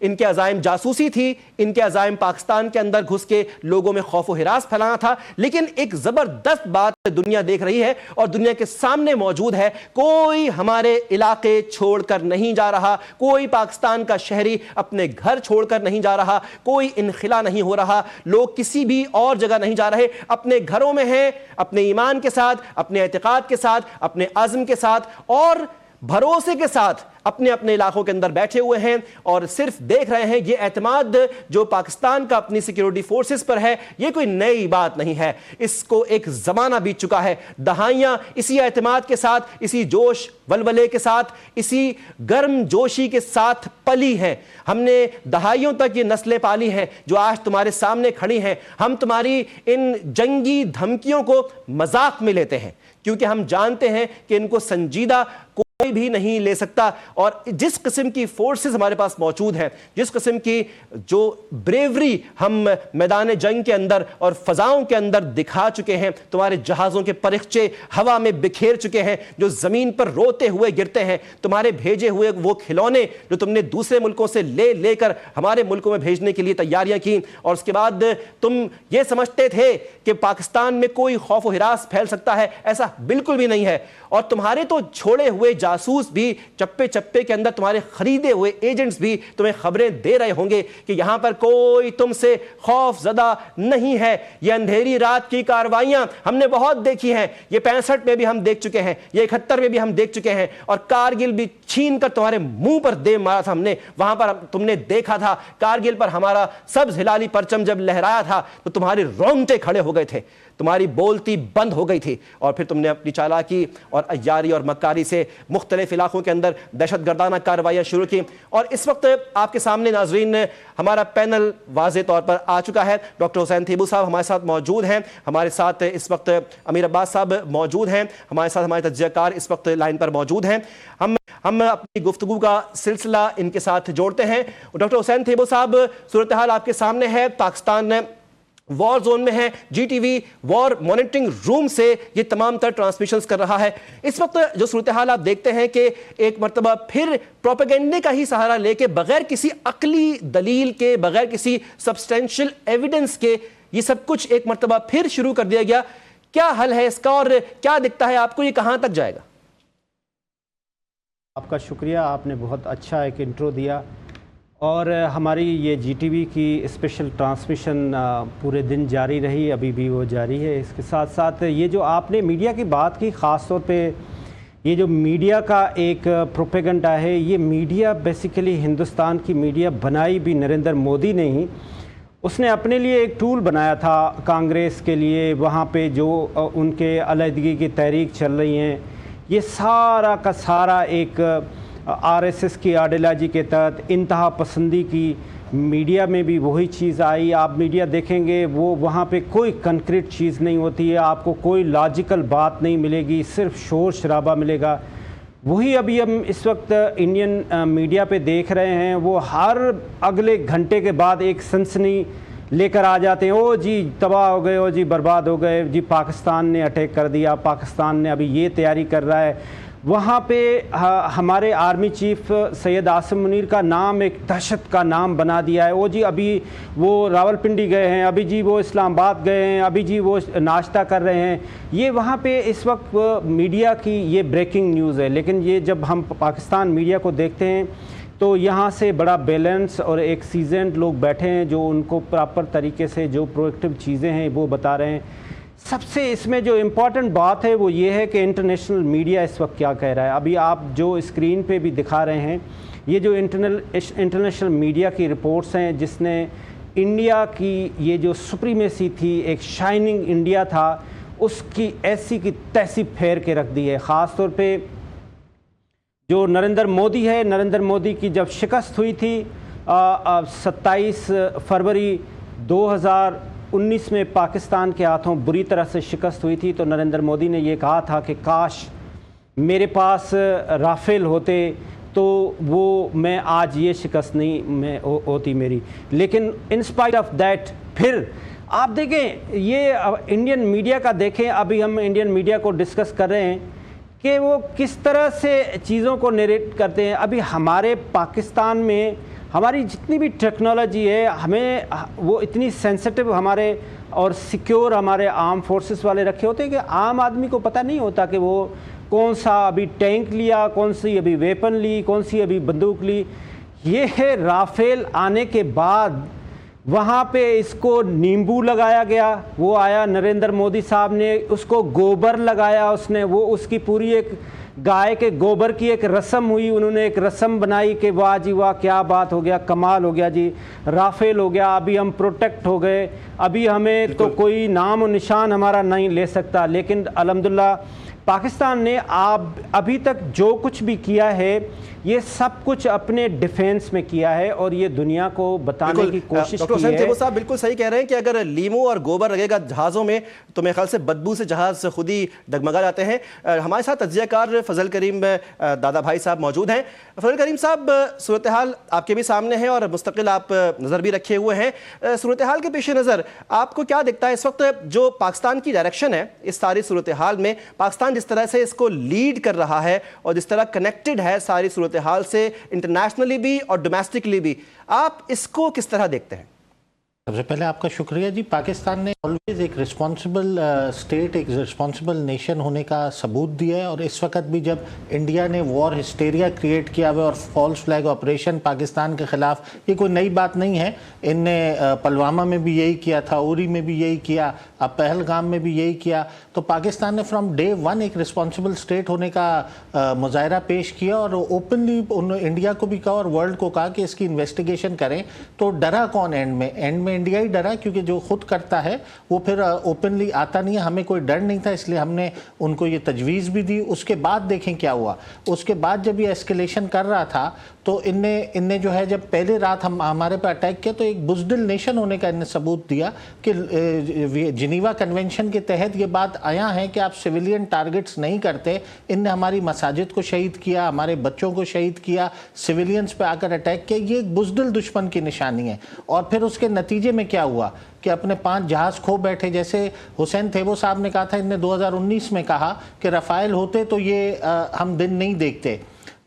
ان کے عزائم جاسوسی تھی، ان کے عزائم پاکستان کے اندر گھس کے لوگوں میں خوف و ہراس پھیلانا تھا، لیکن ایک زبردست بات دنیا دیکھ رہی ہے اور دنیا کے سامنے موجود ہے، کوئی ہمارے علاقے چھوڑ کر نہیں جا رہا، کوئی پاکستان کا شہری اپنے گھر چھوڑ کر نہیں جا رہا، کوئی انخلا نہیں ہو رہا، لوگ کسی بھی اور جگہ نہیں جا رہے، اپنے گھروں میں ہیں، اپنے ایمان کے ساتھ، اپنے اعتقاد کے ساتھ، اپنے عزم کے ساتھ اور بھروسے کے ساتھ اپنے اپنے علاقوں کے اندر بیٹھے ہوئے ہیں اور صرف دیکھ رہے ہیں۔ یہ اعتماد جو پاکستان کا اپنی سیکیورٹی فورسز پر ہے، یہ کوئی نئی بات نہیں ہے، اس کو ایک زمانہ بیت چکا ہے، دہائیاں اسی اعتماد کے ساتھ، اسی جوش ولولے کے ساتھ، اسی گرم جوشی کے ساتھ پلی ہیں۔ ہم نے دہائیوں تک یہ نسلیں پالی ہیں جو آج تمہارے سامنے کھڑی ہیں۔ ہم تمہاری ان جنگی دھمکیوں کو مذاق میں لیتے ہیں کیونکہ ہم جانتے ہیں کہ ان کو سنجیدہ کوئی بھی نہیں لے سکتا، اور جس قسم کی فورسز ہمارے پاس موجود ہیں، جس قسم کی جو بریوری ہم میدان جنگ کے اندر اور فضاؤں کے اندر دکھا چکے ہیں، تمہارے جہازوں کے پرخچے ہوا میں بکھیر چکے ہیں جو زمین پر روتے ہوئے گرتے ہیں، تمہارے بھیجے ہوئے وہ کھلونے جو تم نے دوسرے ملکوں سے لے کر ہمارے ملکوں میں بھیجنے کے لیے تیاریاں کی، اور اس کے بعد تم یہ سمجھتے تھے کہ پاکستان میں کوئی خوف و ہراس پھیل سکتا ہے، ایسا بالکل بھی نہیں ہے۔ اور تمہارے تو چھوڑے ہوئے جاسوس بھی چپے چپے کے اندر، تمہارے خریدے ہوئے ایجنٹس بھی تمہیں خبریں دے رہے ہوں گے کہ یہاں پر کوئی تم سے خوف زدہ نہیں ہے۔ یہ اندھیری رات کی کارروائیاں ہم نے بہت دیکھی ہیں، یہ 65 میں بھی ہم دیکھ چکے ہیں، یہ 71 میں بھی ہم دیکھ چکے ہیں، اور کارگل بھی چھین کر تمہارے منہ پر دے مارا تھا ہم نے، وہاں پر تم نے دیکھا تھا کارگل پر ہمارا سبز ہلالی پرچم جب لہرایا تھا تو تمہارے رونگٹے کھڑے ہو گئے تھے، تمہاری بولتی بند ہو گئی تھی، اور پھر تم نے اپنی چالاکی اور عیاری اور مکاری سے مختلف علاقوں کے اندر دہشت گردانہ کارروائیاں شروع کی۔ اور اس وقت آپ کے سامنے ناظرین ہمارا پینل واضح طور پر آ چکا ہے۔ ڈاکٹر حسین تھیبو صاحب ہمارے ساتھ موجود ہیں، ہمارے ساتھ اس وقت امیر عباس صاحب موجود ہیں، ہمارے ساتھ ہمارے تجزیہ کار اس وقت لائن پر موجود ہیں۔ ہم اپنی گفتگو کا سلسلہ ان کے ساتھ جوڑتے ہیں۔ ڈاکٹر حسین تھیبو صاحب، صورتحال آپ کے سامنے ہے، پاکستان وار زون میں ہے، جی ٹی وی وار مانیٹرنگ روم سے یہ تمام تر ٹرانسمیشنز کر رہا ہے۔ اس وقت جو صورتحال آپ دیکھتے ہیں کہ ایک مرتبہ پھر پروپیگنڈے کا ہی سہارا لے کے، بغیر کسی عقلی دلیل کے، بغیر کسی سبسٹینشل ایویڈنس کے، یہ سب کچھ ایک مرتبہ پھر شروع کر دیا گیا۔ کیا حل ہے اس کا اور کیا دکھتا ہے آپ کو یہ کہاں تک جائے گا؟ آپ کا شکریہ، آپ نے بہت اچھا ایک انٹرو دیا، اور ہماری یہ جی ٹی وی کی اسپیشل ٹرانسمیشن پورے دن جاری رہی، ابھی بھی وہ جاری ہے۔ اس کے ساتھ ساتھ یہ جو آپ نے میڈیا کی بات کی، خاص طور پہ یہ جو میڈیا کا ایک پروپیگنڈا ہے، یہ میڈیا بیسیکلی ہندوستان کی میڈیا بنائی بھی نریندر مودی نے ہی، اس نے اپنے لیے ایک ٹول بنایا تھا کانگریس کے لیے، وہاں پہ جو ان کے علیحدگی کی تحریک چل رہی ہیں، یہ سارا کا سارا ایک آر ایس ایس کی آئیڈیالوجی کے تحت انتہا پسندی کی میڈیا میں بھی وہی چیز آئی۔ آپ میڈیا دیکھیں گے وہ وہاں پہ کوئی کنکریٹ چیز نہیں ہوتی ہے، آپ کو کوئی لاجیکل بات نہیں ملے گی، صرف شور شرابہ ملے گا۔ وہی ابھی ہم اس وقت انڈین میڈیا پہ دیکھ رہے ہیں، وہ ہر اگلے گھنٹے کے بعد ایک سنسنی لے کر آ جاتے ہیں، او جی تباہ ہو گئے، او جی برباد ہو گئے، جی پاکستان نے اٹیک کر دیا، پاکستان نے ابھی یہ تیاری کر رہا ہے۔ وہاں پہ ہمارے آرمی چیف سید عاصم منیر کا نام ایک دہشت کا نام بنا دیا ہے، او جی ابھی وہ راولپنڈی گئے ہیں، ابھی جی وہ اسلام آباد گئے ہیں، ابھی جی وہ ناشتہ کر رہے ہیں۔ یہ وہاں پہ اس وقت میڈیا کی یہ بریکنگ نیوز ہے، لیکن یہ جب ہم پاکستان میڈیا کو دیکھتے ہیں تو یہاں سے بڑا بیلنس اور ایک سیزنڈ لوگ بیٹھے ہیں جو ان کو پراپر طریقے سے جو پرویکٹیو چیزیں ہیں وہ بتا رہے ہیں۔ سب سے اس میں جو امپورٹنٹ بات ہے وہ یہ ہے کہ انٹرنیشنل میڈیا اس وقت کیا کہہ رہا ہے۔ ابھی آپ جو اسکرین پہ بھی دکھا رہے ہیں، یہ جو انٹرنیشنل میڈیا کی رپورٹس ہیں، جس نے انڈیا کی یہ جو سپریمیسی تھی، ایک شائننگ انڈیا تھا، اس کی ایسی کی تیسی پھیر کے رکھ دی ہے۔ خاص طور پہ جو نریندر مودی ہے، نریندر مودی کی جب شکست ہوئی تھی 27 فروری 2019 میں پاکستان کے ہاتھوں بری طرح سے شکست ہوئی تھی، تو نریندر مودی نے یہ کہا تھا کہ کاش میرے پاس رافیل ہوتے تو وہ میں آج یہ شکست نہیں ہوتی میری۔ لیکن ان اسپائٹ آف دیٹ پھر آپ دیکھیں یہ انڈین میڈیا کا دیکھیں، ابھی ہم انڈین میڈیا کو ڈسکس کر رہے ہیں کہ وہ کس طرح سے چیزوں کو نیریٹ کرتے ہیں۔ ابھی ہمارے پاکستان میں ہماری جتنی بھی ٹیکنالوجی ہے ہمیں وہ اتنی سینسٹیو ہمارے اور سیکیور ہمارے آرم فورسز والے رکھے ہوتے ہیں کہ عام آدمی کو پتہ نہیں ہوتا کہ وہ کون سا ابھی ٹینک لیا، کون سی ابھی ویپن لی، کون سی ابھی بندوق لی. یہ ہے رافیل آنے کے بعد وہاں پہ اس کو نیمبو لگایا گیا، وہ آیا نریندر مودی صاحب نے اس کو گوبر لگایا، اس نے وہ اس کی پوری ایک گائے کے گوبر کی ایک رسم ہوئی، انہوں نے ایک رسم بنائی کہ واہ جی واہ کیا بات ہو گیا، کمال ہو گیا جی، رافیل ہو گیا، ابھی ہم پروٹیکٹ ہو گئے، ابھی ہمیں تو کوئی نام و نشان ہمارا نہیں لے سکتا. لیکن الحمدللہ پاکستان نے ابھی تک جو کچھ بھی کیا ہے یہ سب کچھ اپنے ڈیفینس میں کیا ہے اور یہ دنیا کو بتانے کی کوشش ڈاکٹر کی حسین ہے. تیمور صاحب بالکل صحیح کہہ رہے ہیں کہ اگر لیمو اور گوبر لگے گا جہازوں میں تو میرے خیال سے بدبو سے جہاز خود ہی ڈگمگا جاتے ہیں. ہمارے ساتھ تجزیہ کار فضل کریم دادا بھائی صاحب موجود ہیں. فضل کریم صاحب، صورتحال آپ کے بھی سامنے ہے اور مستقل آپ نظر بھی رکھے ہوئے ہیں. صورتحال کے پیش نظر آپ کو کیا دکھتا ہے اس وقت جو پاکستان کی ڈائریکشن ہے اس ساری صورتحال میں، پاکستان جس طرح سے اس کو لیڈ کر رہا ہے اور جس طرح کنیکٹڈ ہے ساری صورتحال سے انٹرنیشنلی بھی اور ڈومیسٹکلی بھی، آپ اس کو کس طرح دیکھتے ہیں؟ سب سے پہلے آپ کا شکریہ جی. پاکستان نے آلویز ایک رسپانسبل اسٹیٹ، ایک رسپانسبل نیشن ہونے کا ثبوت دیا ہے، اور اس وقت بھی جب انڈیا نے وار ہسٹیریا کریٹ کیا ہوا اور فالس فلیگ آپریشن پاکستان کے خلاف، یہ کوئی نئی بات نہیں ہے. ان نے پلوامہ میں بھی یہی کیا تھا، اوری میں بھی یہی کیا، اب پہلگام میں بھی یہی کیا. تو پاکستان نے فرام ڈے ون ایک رسپانسبل اسٹیٹ ہونے کا مظاہرہ پیش کیا اور اوپنلی انڈیا کو بھی کہا اور ورلڈ کو کہا کہ اس کی انویسٹیگیشن کریں. تو ڈرا کون اینڈ میں انڈیا ہی ڈرا، کیونکہ جو خود کرتا ہے وہ پھر اوپنلی آتا نہیں ہے. ہمیں کوئی ڈر نہیں تھا، اس لیے ہم نے ان کو یہ تجویز بھی دی. اس کے بعد دیکھیں کیا ہوا. اس کے بعد جب یہ ایسکیلیشن کر رہا تھا تو ان نے جو ہے جب پہلے رات ہمارے پہ اٹیک کیا تو ایک بزدل نیشن ہونے کا ان نے ثبوت دیا کہ جنیوا کنونشن کے تحت یہ بات آیا ہے کہ آپ سویلین ٹارگٹس نہیں کرتے. ان نے ہماری مساجد کو شہید کیا، ہمارے بچوں کو شہید کیا، سویلینز پہ آ کر اٹیک کیا. یہ ایک بزدل دشمن کی نشانی ہے. اور پھر اس کے نتیجے میں کیا ہوا کہ اپنے 5 جہاز کھو بیٹھے. جیسے حسین تھیبو صاحب نے کہا تھا، ان نے 2019 میں کہا کہ رفائل ہوتے تو یہ ہم دن نہیں دیکھتے.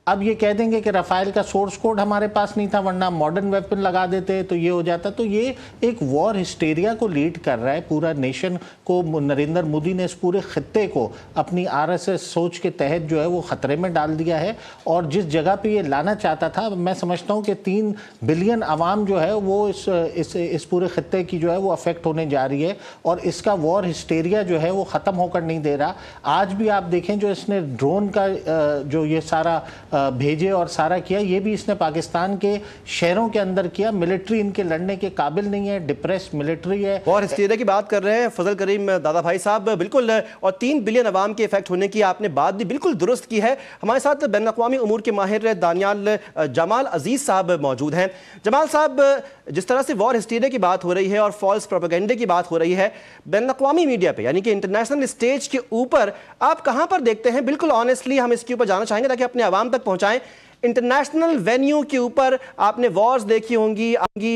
اب یہ کہہ دیں گے کہ رفائل کا سورس کوڈ ہمارے پاس نہیں تھا ورنہ ماڈرن ویپن لگا دیتے تو یہ ہو جاتا. تو یہ ایک وار ہسٹیریا کو لیڈ کر رہا ہے پورا نیشن کو. نریندر مودی نے اس پورے خطے کو اپنی RSS سوچ کے تحت جو ہے وہ خطرے میں ڈال دیا ہے. اور جس جگہ پہ یہ لانا چاہتا تھا، میں سمجھتا ہوں کہ 3 بلین عوام جو ہے وہ اس پورے خطے کی جو ہے وہ افیکٹ ہونے جا رہی ہے اور اس کا وار ہسٹیریا جو ہے وہ ختم ہو کر نہیں دے رہا. آج بھی آپ دیکھیں جو اس نے ڈرون کا جو یہ سارا بھیجے اور سارا کیا، یہ بھی اس نے پاکستان کے شہروں کے اندر کیا. ملٹری ان کے لڑنے کے قابل نہیں ہے، ڈپریس ملٹری ہے. وار ہسٹیریا کی بات کر رہے ہیں فضل کریم دادا بھائی صاحب، بالکل. اور 3 بلین عوام کے افیکٹ ہونے کی آپ نے بات بھی بالکل درست کی ہے. ہمارے ساتھ بین الاقوامی امور کے ماہر دانیال جمال عزیز صاحب موجود ہیں. جمال صاحب، جس طرح سے وار ہسٹیریا کی بات ہو رہی ہے اور فالس پروپیگنڈے کی بات ہو رہی ہے بین الاقوامی میڈیا پہ، یعنی کہ انٹرنیشنل اسٹیج کے اوپر، آپ کہاں پر دیکھتے ہیں؟ بالکل آنیسٹلی ہم اس کے اوپر جانا چاہیں گے تاکہ اپنے عوام تک پہنچائیں. انٹرنیشنل وینیو کے اوپر آپ نے وارز دیکھی ہوں گی،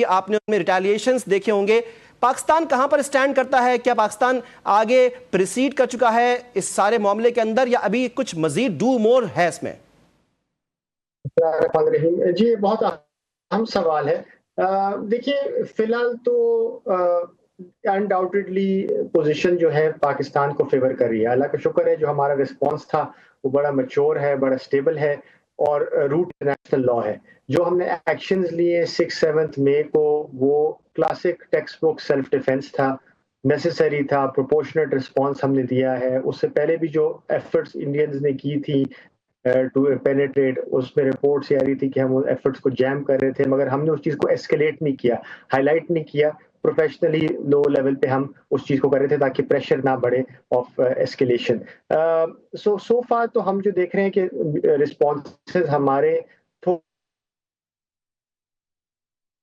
آپ نے ان میں ریٹیلیشنز دیکھے ہوں گے. پاکستان کہاں پر اسٹینڈ کرتا ہے؟ کیا پاکستان آگے پریسیڈ کر چکا ہے اس سارے معاملے کے اندر یا ابھی کچھ مزید ڈو مور ہے اس میں؟ جی بہت اہم سوال ہے. دیکھیے فی الحال تو انڈاؤٹڈلی پوزیشن جو ہے پاکستان کو فیور کر رہی ہے. اللہ کا شکر ہے جو ہمارا رسپانس تھا وہ بڑا میچور ہے، بڑا سٹیبل ہے اور روٹ انٹرنیشنل لا ہے. جو ہم نے ایکشنز لیے 6-7 مئی کو وہ کلاسک ٹیکسٹ بک سیلف ڈیفense تھا، نیسیسری تھا، پروپورشنیٹ رسپانس ہم نے دیا ہے. اس سے پہلے بھی جو ایفرٹس انڈینز نے کی تھی ٹو پینیٹریٹ، اس میں رپورٹس یہ آ رہی تھی کہ ہم ان ایفرٹس کو جیم کر رہے تھے، مگر ہم نے اس چیز کو ایسکیلیٹ نہیں کیا، ہائی لائٹ نہیں کیا. پروفیشنلی لو لیول پہ ہم اس چیز کو کر رہے تھے تاکہ پریشر نہ بڑھے آف ایسکیلیشن. سو فار تو ہم جو دیکھ رہے ہیں کہ رسپانسز ہمارے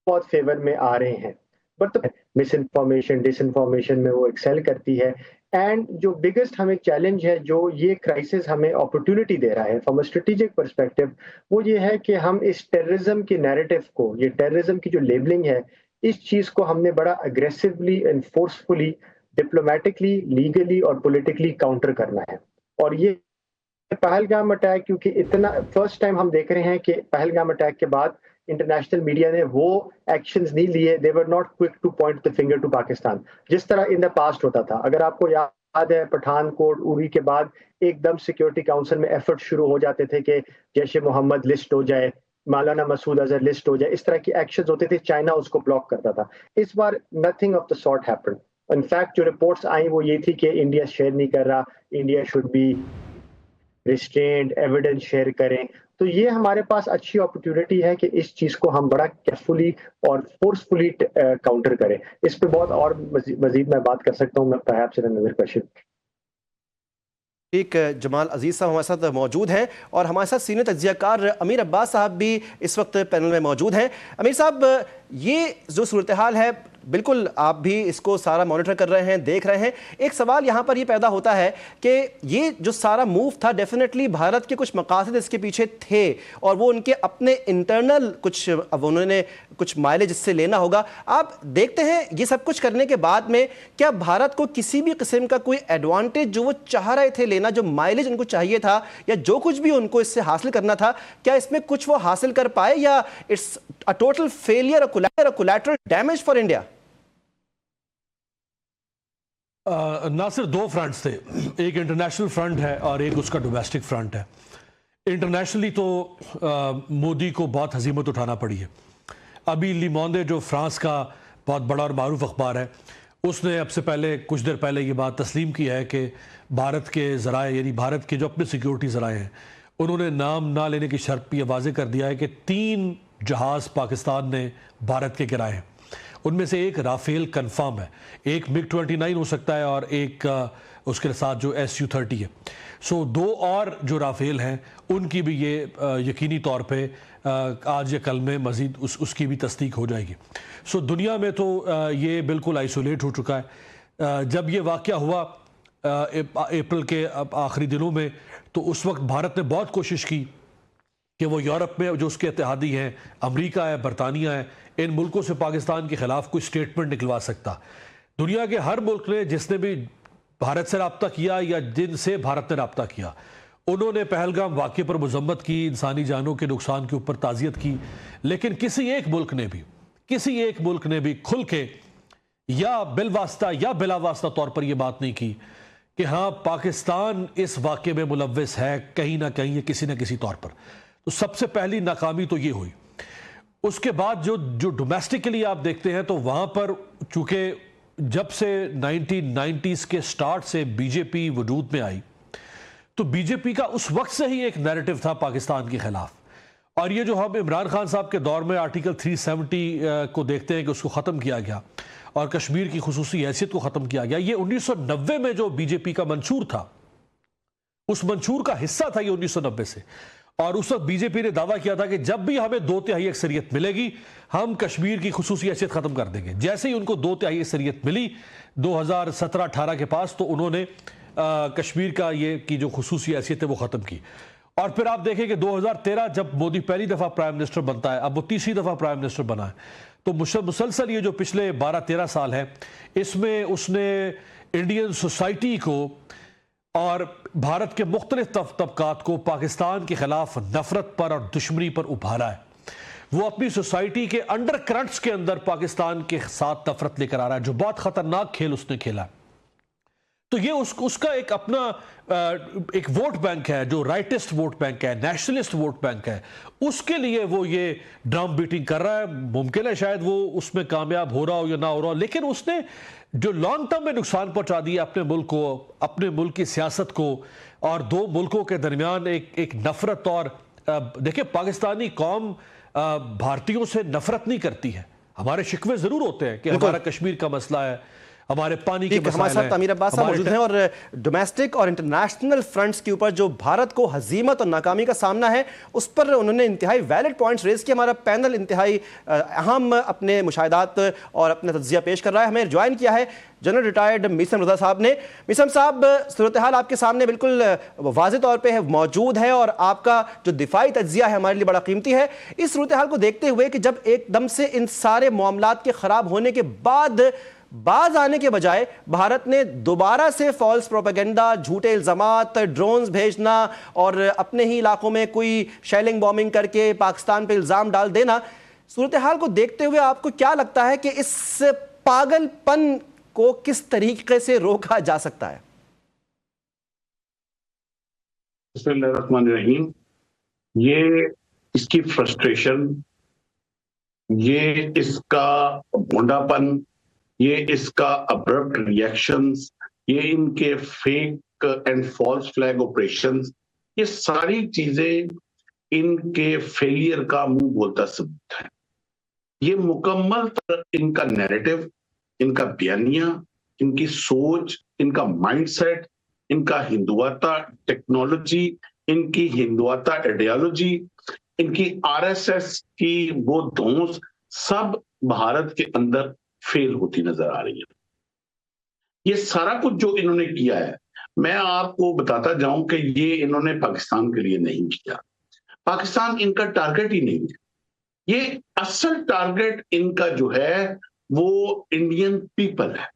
بہت فیور میں آ رہے ہیں. But misinformation disinformation میں وہ ایکسیل کرتی ہے. اینڈ جو بگیسٹ ہمیں چیلنج ہے جو یہ کرائسس ہمیں اپرچونٹی دے رہا ہے فرام اے اسٹریٹجک پرسپیکٹو، وہ یہ ہے کہ ہم اس ٹیررزم کے نیریٹو کو، یہ ٹیررزم کی جو لیبلنگ ہے، اس چیز کو ہم نے بڑا aggressively and forcefully diplomatically, legally اور پولیٹکلی کاؤنٹر کرنا ہے. اور یہ پہلگام اٹیک، کیونکہ اتنا فرسٹ ٹائم ہم دیکھ رہے ہیں کہ پہلگام اٹیک کے بعد انٹرنیشنل میڈیا نے وہ ایکشنز نہیں لیے. they were not quick to point the finger to Pakistan جس طرح in the past ہوتا تھا. اگر آپ کو یاد ہے پٹھان کوٹ اری کے بعد ایک دم سیکیورٹی کاؤنسل میں ایفرٹ شروع ہو جاتے تھے کہ جیش محمد لسٹ ہو جائے, مولانا مسعود اظہر لسٹ ہو جائے, اس طرح کی ایکشنز ہوتے تھے, چائنا اس کو بلاک کرتا تھا. اس بار nothing of the sort happened. In fact جو رپورٹس آئیں وہ یہ تھی کہ انڈیا شیئر نہیں کر رہا, India should be restrained, evidence share کریں. تو یہ ہمارے پاس اچھی اپرچونٹی ہے کہ اس چیز کو ہم بڑا کیئرفلی اور فورسفلی کاؤنٹر کریں. اس پہ بہت اور مزید میں بات کر سکتا ہوں. میں پرہیپس ان انذر کویسچن. ایک جمال عزیز صاحب ہمارے ساتھ موجود ہیں اور ہمارے ساتھ سینئر تجزیہ کار امیر عباس صاحب بھی اس وقت پینل میں موجود ہیں. امیر صاحب, یہ جو صورتحال ہے بالکل آپ بھی اس کو سارا مانیٹر کر رہے ہیں, دیکھ رہے ہیں. ایک سوال یہاں پر یہ پیدا ہوتا ہے کہ یہ جو سارا موو تھا ڈیفینیٹلی بھارت کے کچھ مقاصد اس کے پیچھے تھے اور وہ ان کے اپنے انٹرنل کچھ, اب انہوں نے کچھ مائلیج اس سے لینا ہوگا. آپ دیکھتے ہیں یہ سب کچھ کرنے کے بعد میں کیا بھارت کو کسی بھی قسم کا کوئی ایڈوانٹیج جو وہ چاہ رہے تھے لینا, جو مائلیج ان کو چاہیے تھا یا جو کچھ بھی ان کو اس سے حاصل کرنا تھا, کیا اس میں کچھ وہ حاصل کر پائے یا it's a total failure, a collateral damage for India? Nasir, دو فرنٹس تھے, ایک انٹرنیشنل فرنٹ ہے اور ایک اس کا ڈومیسٹک فرنٹ ہے. انٹرنیشنلی تو مودی کو بہت ہزیمت اٹھانا پڑی ہے. ابھی لی موندے جو فرانس کا بہت بڑا اور معروف اخبار ہے, اس نے اب سے پہلے کچھ دیر پہلے یہ بات تسلیم کی ہے کہ بھارت کے ذرائع, یعنی بھارت کے جو اپنے سیکیورٹی ذرائع ہیں, انہوں نے نام نہ لینے کی شرط پہ یہ واضح کر دیا ہے کہ 3 جہاز پاکستان نے بھارت کے گرائے ہیں. ان میں سے ایک رافیل کنفرم ہے, ایک MiG 29 ہو سکتا ہے اور ایک اس کے ساتھ جو SU-30 ہے. سو 2 اور جو رافیل ہیں ان کی بھی یہ یقینی طور پہ آج یا کل میں مزید اس کی بھی تصدیق ہو جائے گی. سو دنیا میں تو یہ بالکل آئسولیٹ ہو چکا ہے. جب یہ واقعہ ہوا اپریل کے آخری دنوں میں, تو اس وقت بھارت نے بہت کوشش کی کہ وہ یورپ میں جو اس کے اتحادی ہیں, امریکہ ہے, برطانیہ ہے, ان ملکوں سے پاکستان کے خلاف کوئی سٹیٹمنٹ نکلوا سکتا. دنیا کے ہر ملک نے جس نے بھی بھارت سے رابطہ کیا یا جن سے بھارت نے رابطہ کیا, انہوں نے پہلگام واقعے پر مذمت کی, انسانی جانوں کے نقصان کے اوپر تعزیت کی, لیکن کسی ایک ملک نے بھی کھل کے یا بالواسطہ یا بلا واسطہ طور پر یہ بات نہیں کی کہ ہاں پاکستان اس واقعے میں ملوث ہے کہیں نہ کہیں یا کسی نہ کسی طور پر. تو سب سے پہلی ناکامی تو یہ ہوئی. اس کے بعد جو ڈومیسٹکلی آپ دیکھتے ہیں تو وہاں پر چونکہ جب سے 1990s کے سٹارٹ سے بی جے پی وجود میں آئی, تو بی جے پی کا اس وقت سے ہی ایک نیریٹو تھا پاکستان کے خلاف. اور یہ جو ہم عمران خان صاحب کے دور میں آرٹیکل 370 کو دیکھتے ہیں کہ اس کو ختم کیا گیا اور کشمیر کی خصوصی حیثیت کو ختم کیا گیا, یہ 1990 میں جو بی جے پی کا منشور تھا, اس منشور کا حصہ تھا یہ 1990 سے. اور اس وقت بی جے پی نے دعویٰ کیا تھا کہ جب بھی ہمیں 2/3 اکثریت ملے گی ہم کشمیر کی خصوصی حیثیت ختم کر دیں گے. جیسے ہی ان کو 2/3 اکثریت ملی 2017-18 کے پاس, تو انہوں نے کشمیر کا یہ کی جو خصوصی حیثیت ہے وہ ختم کی. اور پھر آپ دیکھیں کہ 2013 جب مودی پہلی دفعہ پرائم منسٹر بنتا ہے, اب وہ تیسری دفعہ پرائم منسٹر بنا ہے, تو مسلسل یہ جو پچھلے 12-13 سال ہے اس میں اس نے انڈین سوسائٹی کو اور بھارت کے مختلف طبقات کو پاکستان کے خلاف نفرت پر اور دشمنی پر ابھارا ہے. وہ اپنی سوسائٹی کے انڈر کرنٹس کے اندر پاکستان کے ساتھ نفرت لے کر آ رہا ہے, جو بہت خطرناک کھیل اس نے کھیلا ہے. تو یہ اس کا ایک اپنا ایک ووٹ بینک ہے جو رائٹسٹ ووٹ بینک ہے, نیشنلسٹ ووٹ بینک ہے, اس کے لیے وہ یہ ڈرم بیٹنگ کر رہا ہے. ممکن ہے شاید وہ اس میں کامیاب ہو رہا ہو یا نہ ہو رہا ہو, لیکن اس نے جو لانگ ٹرم میں نقصان پہنچا دیا اپنے ملک کو, اپنے ملک کی سیاست کو, اور 2 ملکوں کے درمیان ایک نفرت. اور دیکھیں پاکستانی قوم بھارتیوں سے نفرت نہیں کرتی ہے, ہمارے شکوے ضرور ہوتے ہیں کہ ہمارا کشمیر کا مسئلہ ہے, ہمارے پانی کے مسائل ہیں. ہمارے ساتھ امیر عباس صاحب موجود ہیں اور ڈومیسٹک اور انٹرنیشنل فرنٹس کے اوپر جو بھارت کو ہزیمت اور ناکامی کا سامنا ہے اس پر انہوں نے انتہائی ویلڈ پوائنٹس ریز کیا. ہمارا پینل انتہائی اہم اپنے مشاہدات اور اپنا تجزیہ پیش کر رہا ہے. ہمیں جوائن کیا ہے جنرل ریٹائرڈ میثم رضا صاحب نے. میثم صاحب, صورتحال آپ کے سامنے بالکل واضح طور پہ موجود ہے اور آپ کا جو دفاعی تجزیہ ہے ہمارے لیے بڑا قیمتی ہے. اس صورتحال کو دیکھتے ہوئے کہ جب ایک دم سے ان سارے معاملات کے خراب ہونے کے بعد باز آنے کے بجائے بھارت نے دوبارہ سے فالس پروپیگنڈا، جھوٹے الزامات، ڈرونز بھیجنا اور اپنے ہی علاقوں میں کوئی شیلنگ بومبنگ کر کے پاکستان پہ الزام ڈال دینا، صورتحال کو دیکھتے ہوئے آپ کو کیا لگتا ہے کہ اس پاگل پن کو کس طریقے سے روکا جا سکتا ہے؟ بسم اللہ الرحمن الرحیم. یہ اس کی فرسٹریشن، یہ اس کا بھونڈا پن، یہ اس کا ابرپٹ ریئیکشنز، یہ ان کے fake and false flag operations, یہ ساری چیزیں ان کے فیلئر کا منہ بولتا ثبوت ہے. یہ مکمل ان کا نیریٹو، ان کا بیانیہ، ان کی سوچ، ان کا مائنڈ سیٹ، ان کا ہندواتا ٹیکنالوجی، ان کی ہندواتا آئیڈیالوجی، ان کی RSS کی وہ دھونس سب بھارت کے اندر فیل ہوتی نظر آ رہی ہے. یہ سارا کچھ جو انہوں نے کیا ہے، میں آپ کو بتاتا جاؤں کہ یہ انہوں نے پاکستان کے لیے نہیں کیا. پاکستان ان کا ٹارگٹ ہی نہیں ہے. یہ اصل ٹارگٹ ان کا جو ہے وہ انڈین پیپل ہے.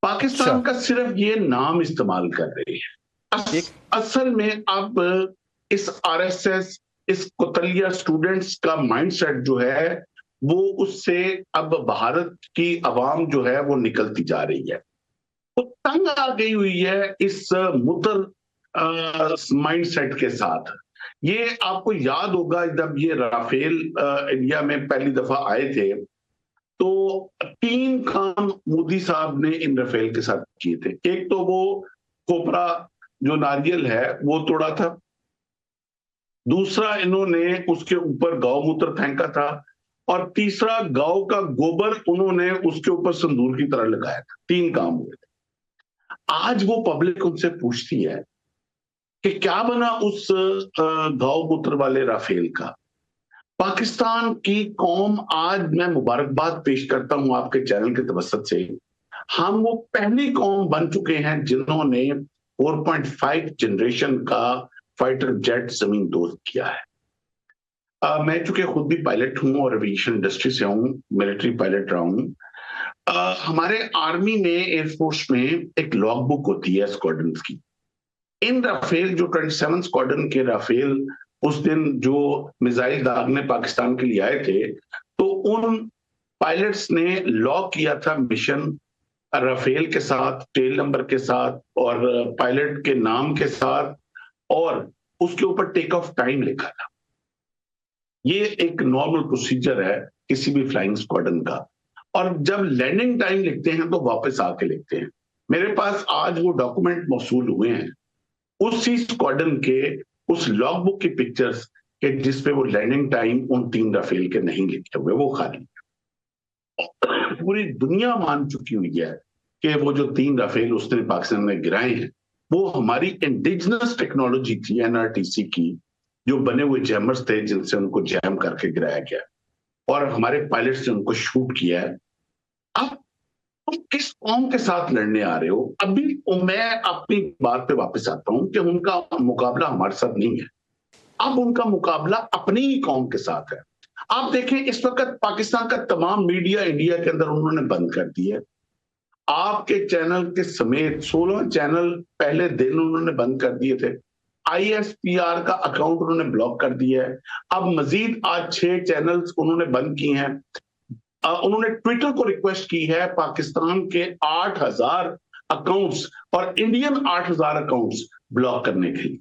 پاکستان کا صرف یہ نام استعمال کر رہے ہیں. اصل میں اب اس RSS، اس کوتلیا اسٹوڈنٹس کا مائنڈ سیٹ جو ہے وہ اس سے اب بھارت کی عوام جو ہے وہ نکلتی جا رہی ہے. وہ تنگ آ گئی ہوئی ہے اس متر مائنڈ سیٹ کے ساتھ. یہ آپ کو یاد ہوگا جب یہ رافیل انڈیا میں پہلی دفعہ آئے تھے تو 3 کام مودی صاحب نے ان رافیل کے ساتھ کیے تھے. ایک تو وہ کھوپرا جو ناریل ہے وہ توڑا تھا، دوسرا انہوں نے اس کے اوپر گاؤ موتر پھینکا تھا، اور تیسرا گاؤں کا گوبر انہوں نے اس کے اوپر سندور کی طرح لگایا تھا. 3 کام ہوئے تھے. آج وہ پبلک ان سے پوچھتی ہے کہ کیا بنا اس گاؤں موتر والے رافیل کا. پاکستان کی قوم آج میں مبارکباد پیش کرتا ہوں آپ کے چینل کے توسط سے، ہم وہ پہلی قوم بن چکے ہیں جنہوں نے 4.5 جنریشن کا فائٹر جیٹ زمین دوز کیا ہے. میں چونکہ خود بھی پائلٹ ہوں اور ایویشن انڈسٹری سے ہوں، ملٹری پائلٹ رہا ہوں. ہمارے آرمی میں، ایئر فورس میں ایک لاگ بک ہوتی ہے اسکواڈرنز کی. ان رافیل جو 27 اسکواڈرن کے رافیل اس دن جو میزائل داغنے پاکستان کے لیے آئے تھے، تو ان پائلٹس نے لاگ کیا تھا مشن رافیل کے ساتھ، ٹیل نمبر کے ساتھ اور پائلٹ کے نام کے ساتھ، اور اس کے اوپر ٹیک آف ٹائم لکھا تھا. یہ ایک نارمل پروسیجر ہے کسی بھی فلائنگ اسکواڈرن کا. اور جب لینڈنگ ٹائم لکھتے ہیں تو واپس آ کے لکھتے ہیں. میرے پاس آج وہ ڈاکومنٹ موصول ہوئے ہیں اسی اسکواڈرن کے اس لاگ بک کی پکچرز کہ جس پہ وہ لینڈنگ ٹائم ان 3 رافیل کے نہیں لکھے ہوئے، وہ خالی. پوری دنیا مان چکی ہوئی ہے کہ وہ جو 3 رافیل اس نے پاکستان میں گرائے ہیں وہ ہماری انڈیجنس ٹیکنالوجی تھی NRTC کی، جو بنے ہوئے جیمرز تھے جن سے ان کو جیم کر کے گرایا گیا، اور ہمارے پائلٹس نے ان کو شوٹ کیا ہے. اب تم کس قوم کے ساتھ لڑنے آ رہے ہو؟ ابھی میں اپنی بات پہ واپس آتا ہوں کہ ان کا مقابلہ ہمارے ساتھ نہیں ہے. اب ان کا مقابلہ اپنی ہی قوم کے ساتھ ہے. آپ دیکھیں اس وقت پاکستان کا تمام میڈیا انڈیا کے اندر انہوں نے بند کر دی ہے. آپ کے چینل کے سمیت 16 چینل پہلے دن انہوں نے بند کر دیے تھے. ISPR کا اکاؤنٹ انہوں نے بلاک کر دیا ہے. اب مزید آج 6 چینلز انہوں نے بند کی ہیں. انہوں نے ٹویٹر کو ریکویسٹ کی ہے پاکستان کے 8000 اکاؤنٹس اور انڈین 8000 اکاؤنٹس بلاک کرنے کے لیے،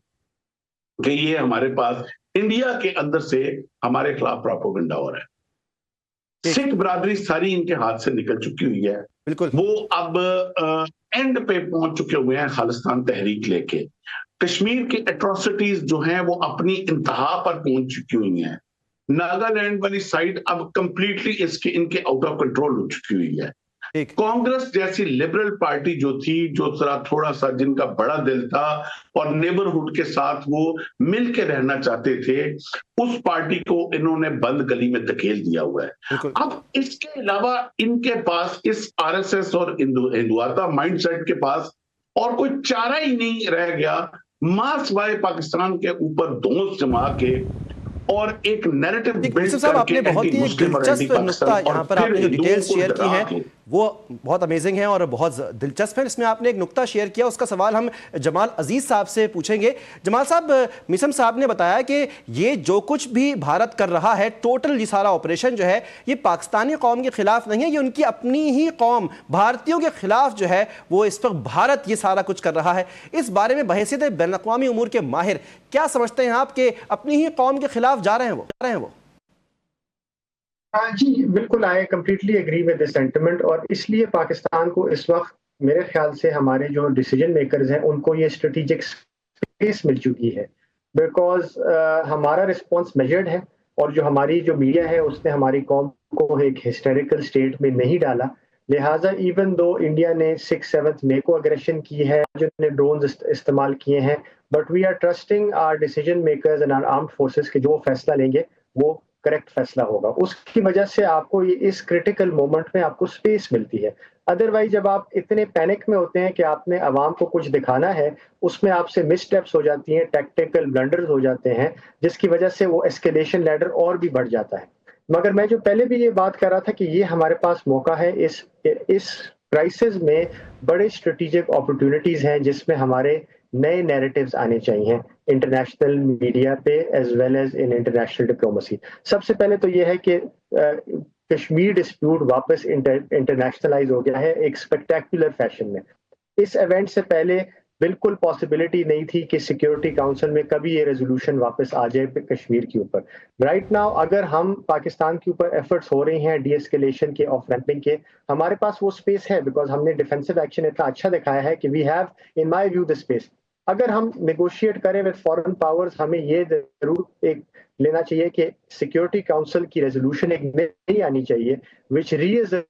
کہ یہ ہمارے پاس انڈیا کے اندر سے ہمارے خلاف پروپیگنڈا ہو رہا ہے. سکھ برادری ساری ان کے ہاتھ سے نکل چکی ہوئی ہے. بالکل. وہ اب اینڈ پہ پہنچ چکے ہوئے ہیں خالصتان تحریک لے کے. کشمیر کی اٹراسٹیز جو ہیں وہ اپنی انتہا پر پہنچ چکی ہوئی ہیں. ناگالینڈ والی سائٹ اب کمپلیٹلی ان کے آؤٹ آف کنٹرول ہو چکی ہوئی ہے. کانگریس جیسی لبرل پارٹی جو تھی، جو ذرا تھوڑا سا جن کا بڑا دل تھا اور نیبرہڈ کے ساتھ وہ مل کے رہنا چاہتے تھے، اس پارٹی کو انہوں نے بند گلی میں دھکیل دیا ہوا ہے. اب اس کے علاوہ ان کے پاس اس RSS اور ہندواتا مائنڈ سیٹ کے پاس اور کوئی چارہ ہی نہیں رہ گیا ماں سوائے پاکستان کے اوپر دھونس جما کے اور ایک نیریٹو یوسف صاحب آپ نے بہت ہی ایک دلچسپ نقطہ یہاں پر آپ نے جو ڈیٹیلز شیئر کی ہیں وہ بہت امیزنگ ہیں اور بہت دلچسپ ہیں. اس میں آپ نے ایک نقطہ شیئر کیا, اس کا سوال ہم جمال عزیز صاحب سے پوچھیں گے. جمال صاحب, میثم صاحب نے بتایا کہ یہ جو کچھ بھی بھارت کر رہا ہے, ٹوٹل یہ سارا آپریشن جو ہے, یہ پاکستانی قوم کے خلاف نہیں ہے, یہ ان کی اپنی ہی قوم بھارتیوں کے خلاف جو ہے وہ اس وقت بھارت یہ سارا کچھ کر رہا ہے. اس بارے میں بحیثیت بین الاقوامی امور کے ماہر کیا سمجھتے ہیں آپ کہ اپنی ہی قوم کے خلاف جا رہے ہیں وہ؟ جی بالکل, I completely agree with this sentiment. اور اس لیے پاکستان کو اس وقت میرے خیال سے ہمارے جو ڈیسیجن میکرز ہیں ان کو یہ اسٹریٹجک اسپیس مل چکی ہے, بیکاز ہمارا رسپانس میجرڈ ہے, اور جو ہماری جو میڈیا ہے اس نے ہماری قوم کو ایک ہسٹریکل اسٹیٹ میں نہیں ڈالا. لہٰذا ایون دو انڈیا نے 6-7 مئی کو اگریشن کی ہے, جو نے ڈرونز استعمال کیے ہیں, but we are trusting our decision makers and our armed forces کہ جو فیصلہ لیں گے وہ کریکٹ فیصلہ ہوگا. اس کی وجہ سے آپ کو اس کریٹیکل مومنٹ میں آپ کو سپیس ملتی ہے. ادروائز جب آپ اتنے پینک میں ہوتے ہیں کہ آپ نے عوام کو کچھ دکھانا ہے, اس میں آپ سے مس اسٹیپس ہو جاتی ہیں, ٹیکٹیکل بلنڈرز ہو جاتے ہیں, جس کی وجہ سے وہ ایسکیلیشن لیڈر اور بھی بڑھ جاتا ہے. مگر میں جو پہلے بھی یہ بات کر رہا تھا کہ یہ ہمارے پاس موقع ہے, اس کرائسس میں بڑے اسٹریٹجک اپرچونٹیز ہیں جس میں ہمارے نئے نیریٹیوز آنے چاہیے انٹرنیشنل میڈیا پہ as well as in international diplomacy. سب سے پہلے تو یہ ہے کہ کشمیر ڈسپیوٹ واپس انٹرنیشنلائز ہو گیا ہے ایک اسپیکٹیکولر فیشن میں. اس ایونٹ سے پہلے بالکل پاسبلٹی نہیں تھی کہ سیکیورٹی کاؤنسل میں کبھی یہ ریزولوشن واپس آ جائے کشمیر کے اوپر. رائٹ ناؤ اگر ہم پاکستان کے اوپر ایفرٹس ہو رہی ہیں ڈی ایسکیلیشن کے, آف ریمپنگ کے, ہمارے پاس وہ اسپیس ہے, بیکاز ہم نے ڈیفینسو ایکشن اتنا اچھا دکھایا ہے کہ we have in my view the space. اگر ہم نیگوشیٹ کریں ود فارن پاورز, ہمیں یہ ضرور ایک لینا چاہیے کہ سیکیورٹی کاؤنسل کی ریزولوشن ایک نہیں آنی چاہیے which reasserts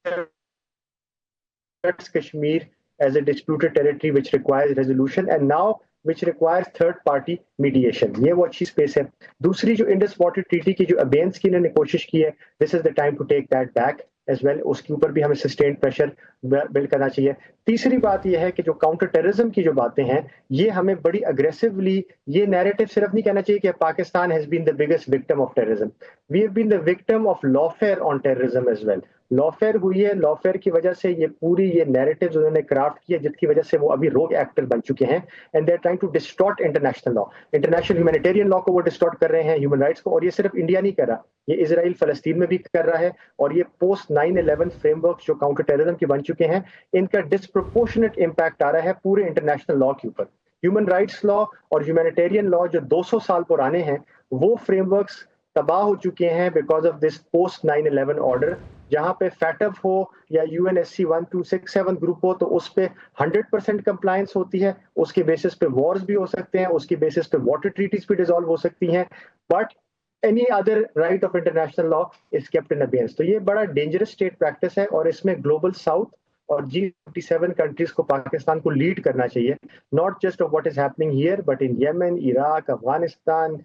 Kashmir as a disputed territory which requires resolution and now which requires third party mediation. یہ وہ اچھی اسپیس ہے. دوسری جو انڈس واٹر ٹریٹی کی جو ابینس کی انہوں نے کوشش کی ہے, this is the time to take that back as well. اس کے اوپر بھی ہمیں سسٹینڈ پریشر بلڈ کرنا چاہیے. تیسری بات یہ ہے کہ جو کاؤنٹر ٹیررزم کی جو باتیں ہیں, یہ ہمیں بڑی اگریسولی, یہ نیریٹو صرف نہیں کہنا چاہیے کہ Pakistan has been the biggest victim of terrorism. We have been the victim of lawfare on terrorism as well. لافیئر ہوئی ہے, لافیئر کی وجہ سے یہ پوری یہ نیریٹیوز انہوں نے کرافٹ کیا, جس کی وجہ سے وہ ابھی روگ ایکٹر بن چکے ہیں, and they are trying to distort international law, international humanitarian law کو وہ ڈسٹارٹ کر رہے ہیں, ہیومن رائٹس کو. اور یہ صرف انڈیا نہیں کر رہا, یہ اسرائیل فلسطین میں بھی کر رہا ہے, اور یہ پوسٹ 9/11 فریم ورک جو کاؤنٹر ٹیررزم کے بن چکے ہیں, ان کا ڈسپروپورشنٹ امپیکٹ آ رہا ہے پورے انٹرنیشنل لا کے اوپر. ہیومن رائٹس لا اور ہیومینیٹیرین لا جو 200 سال پرانے ہیں, وہ فریم ورکس تباہ ہو چکے ہیں because of this post 9/11 order. جہاں پہ فیٹف ہو یا UNSC 1267 گروپ ہو, تو اس پہ 100% کمپلائنس ہوتی ہے, اس کے بیسس پہ وارز بھی ہو سکتے ہیں, اس کے بیسس پہ واٹر ٹریٹیز بھی ڈیزالو ہو سکتی ہیں, but any other right of international law is kept in abeyance. تو یہ بڑا ڈینجرس اسٹیٹ پریکٹس ہے, اور اس میں گلوبل ساؤتھ اور G27 کنٹریز کو پاکستان کو لیڈ کرنا چاہیے, not just of what is happening here but in Yemen, Iraq, Afghanistan,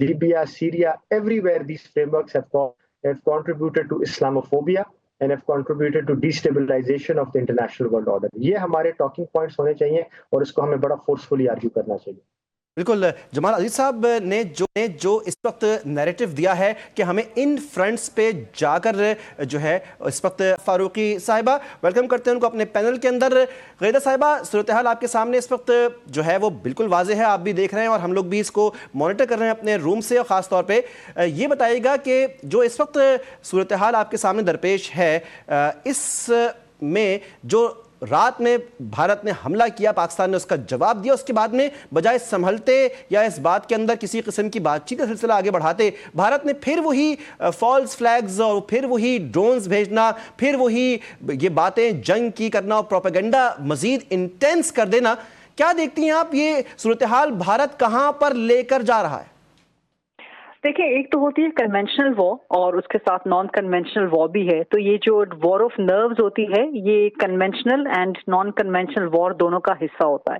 Libya, Syria, everywhere these frameworks have contributed to Islamophobia and have contributed to destabilization of the international world order. یہ ہمارے talking points ہونے چاہیے, اور اس کو ہمیں بڑا forcefully argue کرنا چاہیے. بالکل, جمال عزیز صاحب نے جو اس وقت نیریٹو دیا ہے کہ ہمیں ان فرنٹس پہ جا کر جو ہے اس وقت, فاروقی صاحبہ ویلکم کرتے ہیں ان کو اپنے پینل کے اندر. غیدہ صاحبہ, صورتحال آپ کے سامنے اس وقت جو ہے وہ بالکل واضح ہے, آپ بھی دیکھ رہے ہیں اور ہم لوگ بھی اس کو مانیٹر کر رہے ہیں اپنے روم سے, اور خاص طور پہ یہ بتائیے گا کہ جو اس وقت صورتحال آپ کے سامنے درپیش ہے, اس میں جو رات میں بھارت نے حملہ کیا, پاکستان نے اس کا جواب دیا, اس کے بعد میں بجائے سنبھلتے یا اس بات کے اندر کسی قسم کی بات چیت کا سلسلہ آگے بڑھاتے, بھارت نے پھر وہی فالس فلیگز اور پھر وہی ڈرونز بھیجنا, پھر وہی یہ باتیں جنگ کی کرنا اور پروپیگنڈا مزید انٹینس کر دینا. کیا دیکھتی ہیں آپ, یہ صورتحال بھارت کہاں پر لے کر جا رہا ہے؟ دیکھیں, ایک تو ہوتی ہے کنونشنل وار اور اس کے ساتھ نان کنونشنل وار بھی ہے. تو یہ جو وار آف نروز ہوتی ہے, یہ کنونشنل اینڈ نان کنونشنل وار دونوں کا حصہ ہوتا ہے.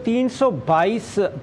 322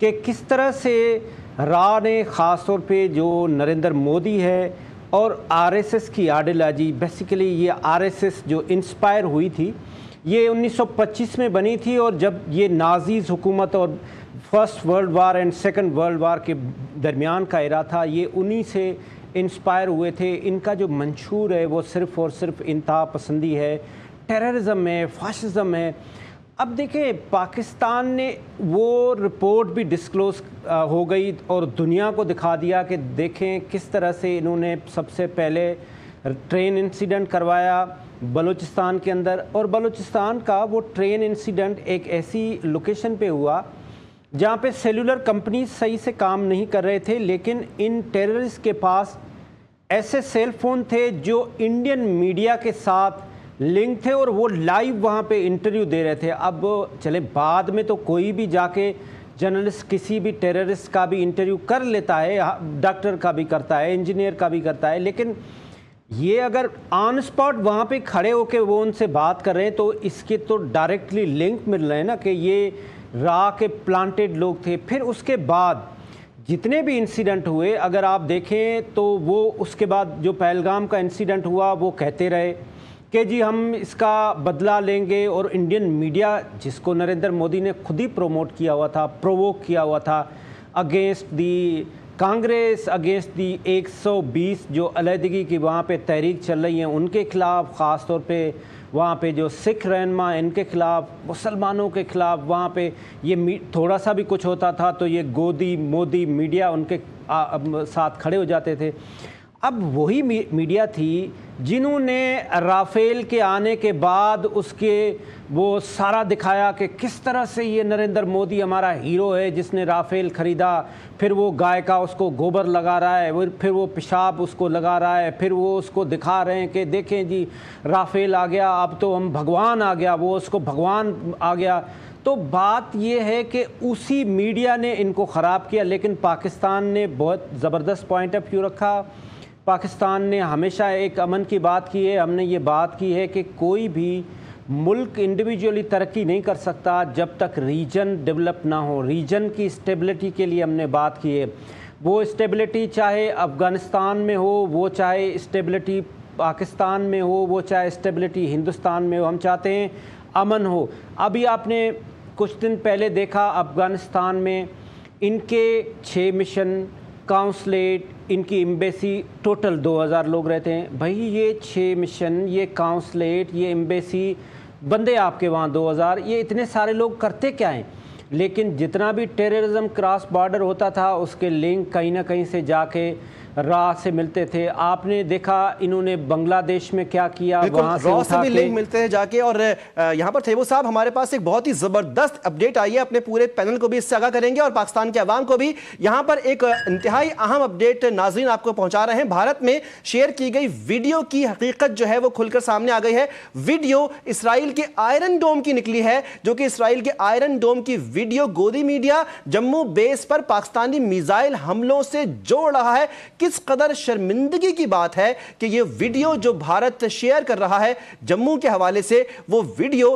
کہ کس طرح سے را نے خاص طور پہ جو نریندر مودی ہے اور آر ایس ایس کی آئیڈیالوجی، بیسیکلی یہ آر ایس ایس جو انسپائر ہوئی تھی یہ 1925 میں بنی تھی، اور جب یہ نازیز حکومت اور first world war and second world war کے درمیان کا ایرا تھا، یہ انہی سے انسپائر ہوئے تھے۔ ان کا جو منشور ہے وہ صرف اور صرف انتہا پسندی ہے، ٹیررزم ہے، فاشزم ہے۔ اب دیکھیں پاکستان نے وہ رپورٹ بھی ڈسکلوز ہو گئی اور دنیا کو دکھا دیا کہ دیکھیں کس طرح سے انہوں نے سب سے پہلے ٹرین انسیڈنٹ کروایا بلوچستان کے اندر، اور بلوچستان کا وہ ٹرین انسیڈنٹ ایک ایسی لوکیشن پہ ہوا جہاں پہ سیلولر کمپنیز صحیح سے کام نہیں کر رہے تھے، لیکن ان ٹیررسٹ کے پاس ایسے سیل فون تھے جو انڈین میڈیا کے ساتھ لنک تھے اور وہ لائیو وہاں پہ انٹرویو دے رہے تھے۔ اب چلے بعد میں تو کوئی بھی جا کے جرنلسٹ کسی بھی ٹیررسٹ کا بھی انٹرویو کر لیتا ہے، ڈاکٹر کا بھی کرتا ہے، انجینئر کا بھی کرتا ہے، لیکن یہ اگر آن اسپاٹ وہاں پہ کھڑے ہو کے وہ ان سے بات کر رہے ہیں تو اس کے تو ڈائریکٹلی لنک مل رہے ہیں نا کہ یہ را کے پلانٹڈ لوگ تھے۔ پھر اس کے بعد جتنے بھی انسیڈنٹ ہوئے اگر آپ دیکھیں تو وہ اس کے بعد جو پہلگام کا انسیڈنٹ ہوا وہ کہتے رہے کہ جی ہم اس کا بدلہ لیں گے، اور انڈین میڈیا جس کو نریندر مودی نے خود ہی پروموٹ کیا ہوا تھا، پرووک کیا ہوا تھا against the Congress, against the 120 جو علیحدگی کی وہاں پہ تحریک چل رہی ہیں ان کے خلاف، خاص طور پہ وہاں پہ جو سکھ رہنما ان کے خلاف، مسلمانوں کے خلاف، وہاں پہ یہ تھوڑا سا بھی کچھ ہوتا تھا تو یہ گودی مودی میڈیا ان کے ساتھ کھڑے ہو جاتے تھے۔ اب وہی میڈیا تھی جنہوں نے رافیل کے آنے کے بعد اس کے وہ سارا دکھایا کہ کس طرح سے یہ نریندر مودی ہمارا ہیرو ہے جس نے رافیل خریدا، پھر وہ گائے کا اس کو گوبر لگا رہا ہے، پھر وہ پیشاب اس کو لگا رہا ہے، پھر وہ اس کو دکھا رہے ہیں کہ دیکھیں جی رافیل آ گیا، اب تو ہم بھگوان آ گیا، وہ اس کو بھگوان آ گیا۔ تو بات یہ ہے کہ اسی میڈیا نے ان کو خراب کیا، لیکن پاکستان نے بہت زبردست پوائنٹ آف ویو رکھا۔ پاکستان نے ہمیشہ ایک امن کی بات کی ہے، ہم نے یہ بات کی ہے کہ کوئی بھی ملک انڈیویجولی ترقی نہیں کر سکتا جب تک ریجن ڈیولپ نہ ہو۔ ریجن کی اسٹیبلٹی کے لیے ہم نے بات کی ہے، وہ اسٹیبلٹی چاہے افغانستان میں ہو، وہ چاہے اسٹیبلٹی پاکستان میں ہو، وہ چاہے اسٹیبلٹی ہندوستان میں ہو، ہم چاہتے ہیں امن ہو۔ ابھی آپ نے کچھ دن پہلے دیکھا افغانستان میں ان کے 6 مشن، کاؤنسلیٹ، ان کی ایمبیسی، ٹوٹل 2000 لوگ رہتے ہیں۔ بھائی یہ 6 مشن، یہ کاؤنسلیٹ، یہ ایمبیسی، بندے آپ کے وہاں 2000، یہ اتنے سارے لوگ کرتے کیا ہیں؟ لیکن جتنا بھی ٹیررزم کراس بارڈر ہوتا تھا اس کے لنک کہیں نہ کہیں سے جا کے راہ سے ملتے تھے۔ آپ نے دیکھا انہوں نے بنگلہ دیش میں کیا کیا، وہاں سے راہ اٹھا بھی کے لنک ملتے ہیں جا کے۔ اور یہاں پر تھیبو صاحب ہمارے پاس ایک بہت ہی زبردست اپڈیٹ آئی ہے، اپنے پورے پینل کو بھی اس سے آگاہ کریں گے اور پاکستان کے عوام کو بھی۔ یہاں پر ایک انتہائی اہم اپڈیٹ ناظرین آپ کو پہنچا رہے ہیں۔ بھارت میں شیئر کی گئی ویڈیو کی حقیقت جو ہے وہ کھل کر سامنے آ گئی ہے۔ ویڈیو اسرائیل کے آئرن ڈوم کی نکلی ہے، جو کہ اسرائیل کے آئرن ڈوم کی ویڈیو گودی میڈیا جموں بیس پر پاکستانی میزائل حملوں سے جوڑ رہا ہے۔ کس قدر شرمندگی کی بات ہے کہ یہ ویڈیو جو بھارت شیئر کر رہا ہے جموں کے حوالے سے، وہ ویڈیو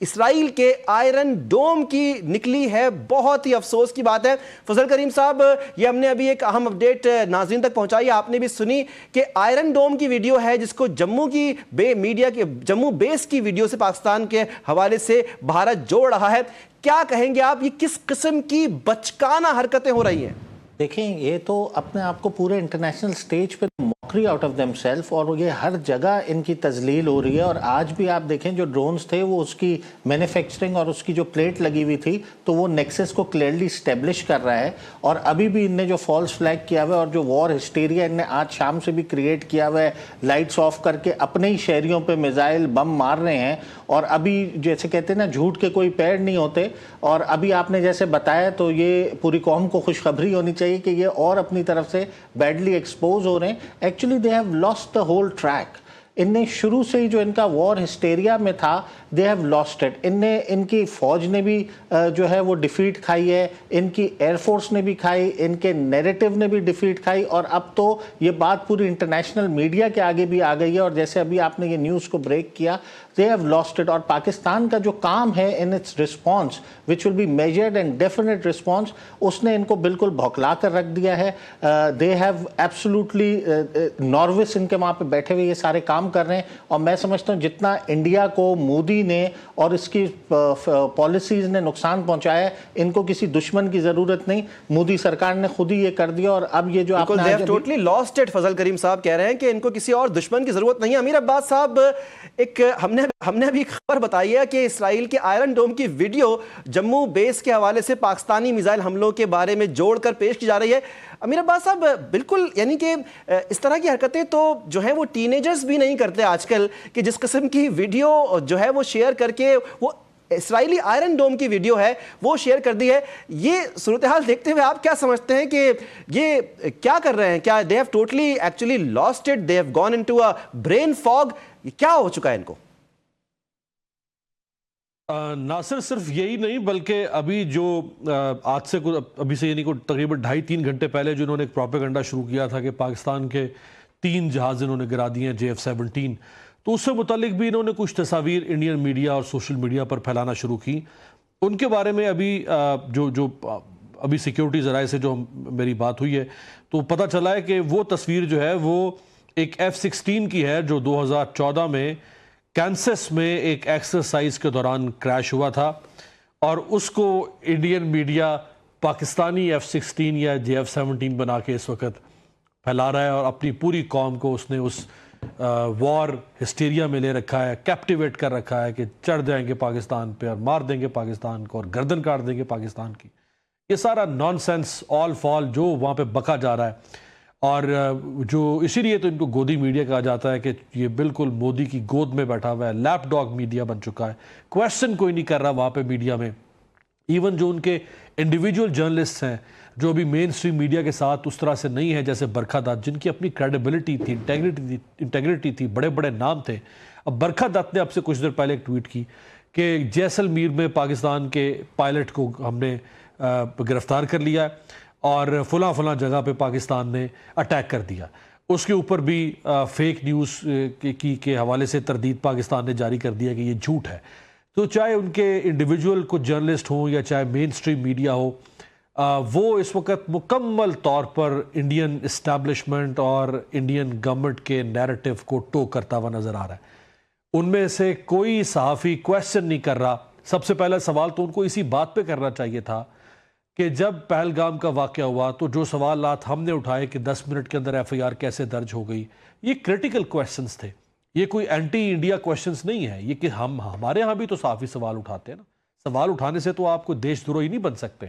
اسرائیل کے آئرن ڈوم کی نکلی ہے۔ بہت ہی افسوس کی بات ہے۔ فضل کریم صاحب، یہ ہم نے ابھی ایک اہم اپڈیٹ ناظرین تک پہنچائی، آپ نے بھی سنی کہ آئرن ڈوم کی ویڈیو ہے جس کو جموں کی میڈیا کے جموں بیس کی ویڈیو سے پاکستان کے حوالے سے بھارت جوڑ رہا ہے۔ کیا کہیں گے آپ، یہ کس قسم کی بچکانہ حرکتیں ہو رہی ہیں؟ دیکھیں یہ تو اپنے آپ کو پورے انٹرنیشنل سٹیج پہ موکری آؤٹ آف دیم سیلف، اور یہ ہر جگہ ان کی تذلیل ہو رہی ہے۔ اور آج بھی آپ دیکھیں جو ڈرونز تھے وہ اس کی مینوفیکچرنگ اور اس کی جو پلیٹ لگی ہوئی تھی تو وہ نیکسس کو کلیئرلی اسٹیبلش کر رہا ہے۔ اور ابھی بھی ان نے جو فالس فلیگ کیا ہوا ہے اور جو وار ہسٹیریا ان نے آج شام سے بھی کریٹ کیا ہوا ہے، لائٹس آف کر کے اپنے ہی شہریوں پہ میزائل بم مار رہے ہیں۔ اور ابھی جیسے کہتے ہیں نا جھوٹ کے کوئی پیر نہیں ہوتے، اور ابھی آپ نے جیسے بتایا تو یہ پوری قوم کو خوشخبری ہونی چاہیے کہ یہ اور اپنی طرف سے بیڈلی ایکسپوز ہو رہے ہیں۔ Actually they have lost the whole track. ان نے شروع سے ہی جو ان کا وار ہسٹیریا میں تھا دے ہیو لاسٹ اٹ۔ ان کی فوج نے بھی جو ہے وہ ڈیفیٹ کھائی ہے، ان کی ایئر فورس نے بھی کھائی، ان کے نیریٹو نے بھی ڈیفیٹ کھائی، اور اب تو یہ بات پوری انٹرنیشنل میڈیا کے آگے بھی آ گئی ہے۔ اور جیسے ابھی آپ نے یہ نیوز کو بریک کیا they have lost it. اور پاکستان کا جو کام ہے in its response which will be measured and definite response, اس نے ان کو بالکل بھوکلا کر رکھ دیا ہے. they have absolutely ناروس ان کے وہاں پہ بیٹھے ہوئے یہ سارے کام کر رہے ہیں. اور میں سمجھتا ہوں جتنا انڈیا کو مودی نے اور اس کی پالیسیز نے نقصان پہنچایا ہے, ان کو کسی دشمن کی ضرورت نہیں. مودی سرکار نے خود ہی یہ کر دیا. اور اب یہ جو آپ نے ٹوٹلی لاسٹ اٹ, فضل کریم صاحب کہہ رہے ہیں کہ ان کو کسی اور دشمن کی ضرورت نہیں ہے. امیر عباس صاحب, ایک ہم نے ابھی خبر بتائی ہے کہ اسرائیل کے آئرن ڈوم کی ویڈیو جموں بیس کے حوالے سے پاکستانی میزائل حملوں کے بارے میں جوڑ کر پیش کی جا رہی ہے. امیر عباس صاحب, بالکل یعنی کہ اس طرح کی حرکتیں تو جو ہیں وہ ٹین ایجرز بھی نہیں کرتے آج کل, کہ جس قسم کی ویڈیو جو ہے وہ شیئر کر کے, وہ اسرائیلی آئرن ڈوم کی ویڈیو ہے وہ شیئر کر دی ہے. یہ صورتحال دیکھتے ہوئے آپ کیا سمجھتے ہیں کہ یہ کیا کر رہے ہیں؟ کیا they have totally actually lost it, they have gone into a brain fog, کیا ہو چکا ہے ان کو؟ ناصر, صرف یہی نہیں بلکہ ابھی جو آج سے ابھی سے یعنی کو تقریباً 2.5-3 گھنٹے پہلے جو انہوں نے ایک پروپیگنڈا شروع کیا تھا کہ پاکستان کے 3 جہاز انہوں نے گرا دیے ہیں JF-17, تو اس سے متعلق بھی انہوں نے کچھ تصاویر انڈین میڈیا اور سوشل میڈیا پر پھیلانا شروع کی. ان کے بارے میں ابھی جو ابھی سیکیورٹی ذرائع سے جو میری بات ہوئی ہے تو پتہ چلا ہے کہ وہ تصویر جو ہے وہ ایک F-16 کی ہے جو 2014 میں کینسس میں ایک ایکسرسائز کے دوران کریش ہوا تھا, اور اس کو انڈین میڈیا پاکستانی F-16 یا JF-17 بنا کے اس وقت پھیلا رہا ہے, اور اپنی پوری قوم کو اس نے اس وار ہسٹیریا میں لے رکھا ہے, کیپٹیویٹ کر رکھا ہے کہ چڑھ جائیں گے پاکستان پہ اور مار دیں گے پاکستان کو اور گردن کاٹ دیں گے پاکستان کی. یہ سارا نان سینس آل فال جو وہاں پہ بکا جا رہا ہے, اور جو اسی لیے تو ان کو گودی میڈیا کہا جاتا ہے کہ یہ بالکل مودی کی گود میں بیٹھا ہوا ہے, لیپ ڈاگ میڈیا بن چکا ہے. کویسچن کوئی نہیں کر رہا وہاں پہ میڈیا میں. ایون جو ان کے انڈیویجول جرنلسٹ ہیں جو ابھی مین سٹریم میڈیا کے ساتھ اس طرح سے نہیں ہے, جیسے برکھا دت جن کی اپنی کریڈیبلٹی تھی, انٹیگریٹی تھی, بڑے بڑے نام تھے. اب برکھا دت نے اب سے کچھ دیر پہلے ایک ٹویٹ کی کہ جیسلمیر میں پاکستان کے پائلٹ کو ہم نے گرفتار کر لیا ہے اور فلاں جگہ پہ پاکستان نے اٹیک کر دیا. اس کے اوپر بھی فیک نیوز کے حوالے سے تردید پاکستان نے جاری کر دیا کہ یہ جھوٹ ہے. تو چاہے ان کے انڈیویجول کچھ جرنلسٹ ہوں یا چاہے مین سٹریم میڈیا ہو, وہ اس وقت مکمل طور پر انڈین اسٹیبلشمنٹ اور انڈین گورنمنٹ کے نیریٹو کو ٹو کرتا ہوا نظر آ رہا ہے. ان میں سے کوئی صحافی کویسچن نہیں کر رہا. سب سے پہلا سوال تو ان کو اسی بات پہ کرنا چاہیے تھا کہ جب پہلگام کا واقعہ ہوا تو جو سوالات ہم نے اٹھائے کہ 10 منٹ کے اندر FIR کیسے درج ہو گئی, یہ کریٹیکل کویسچنز تھے. یہ کوئی اینٹی انڈیا کویسچنز نہیں ہے. یہ کہ ہمارے ہاں بھی تو صحافی سوال اٹھاتے ہیں نا. سوال اٹھانے سے تو آپ کو دیش دروہی نہیں بن سکتے,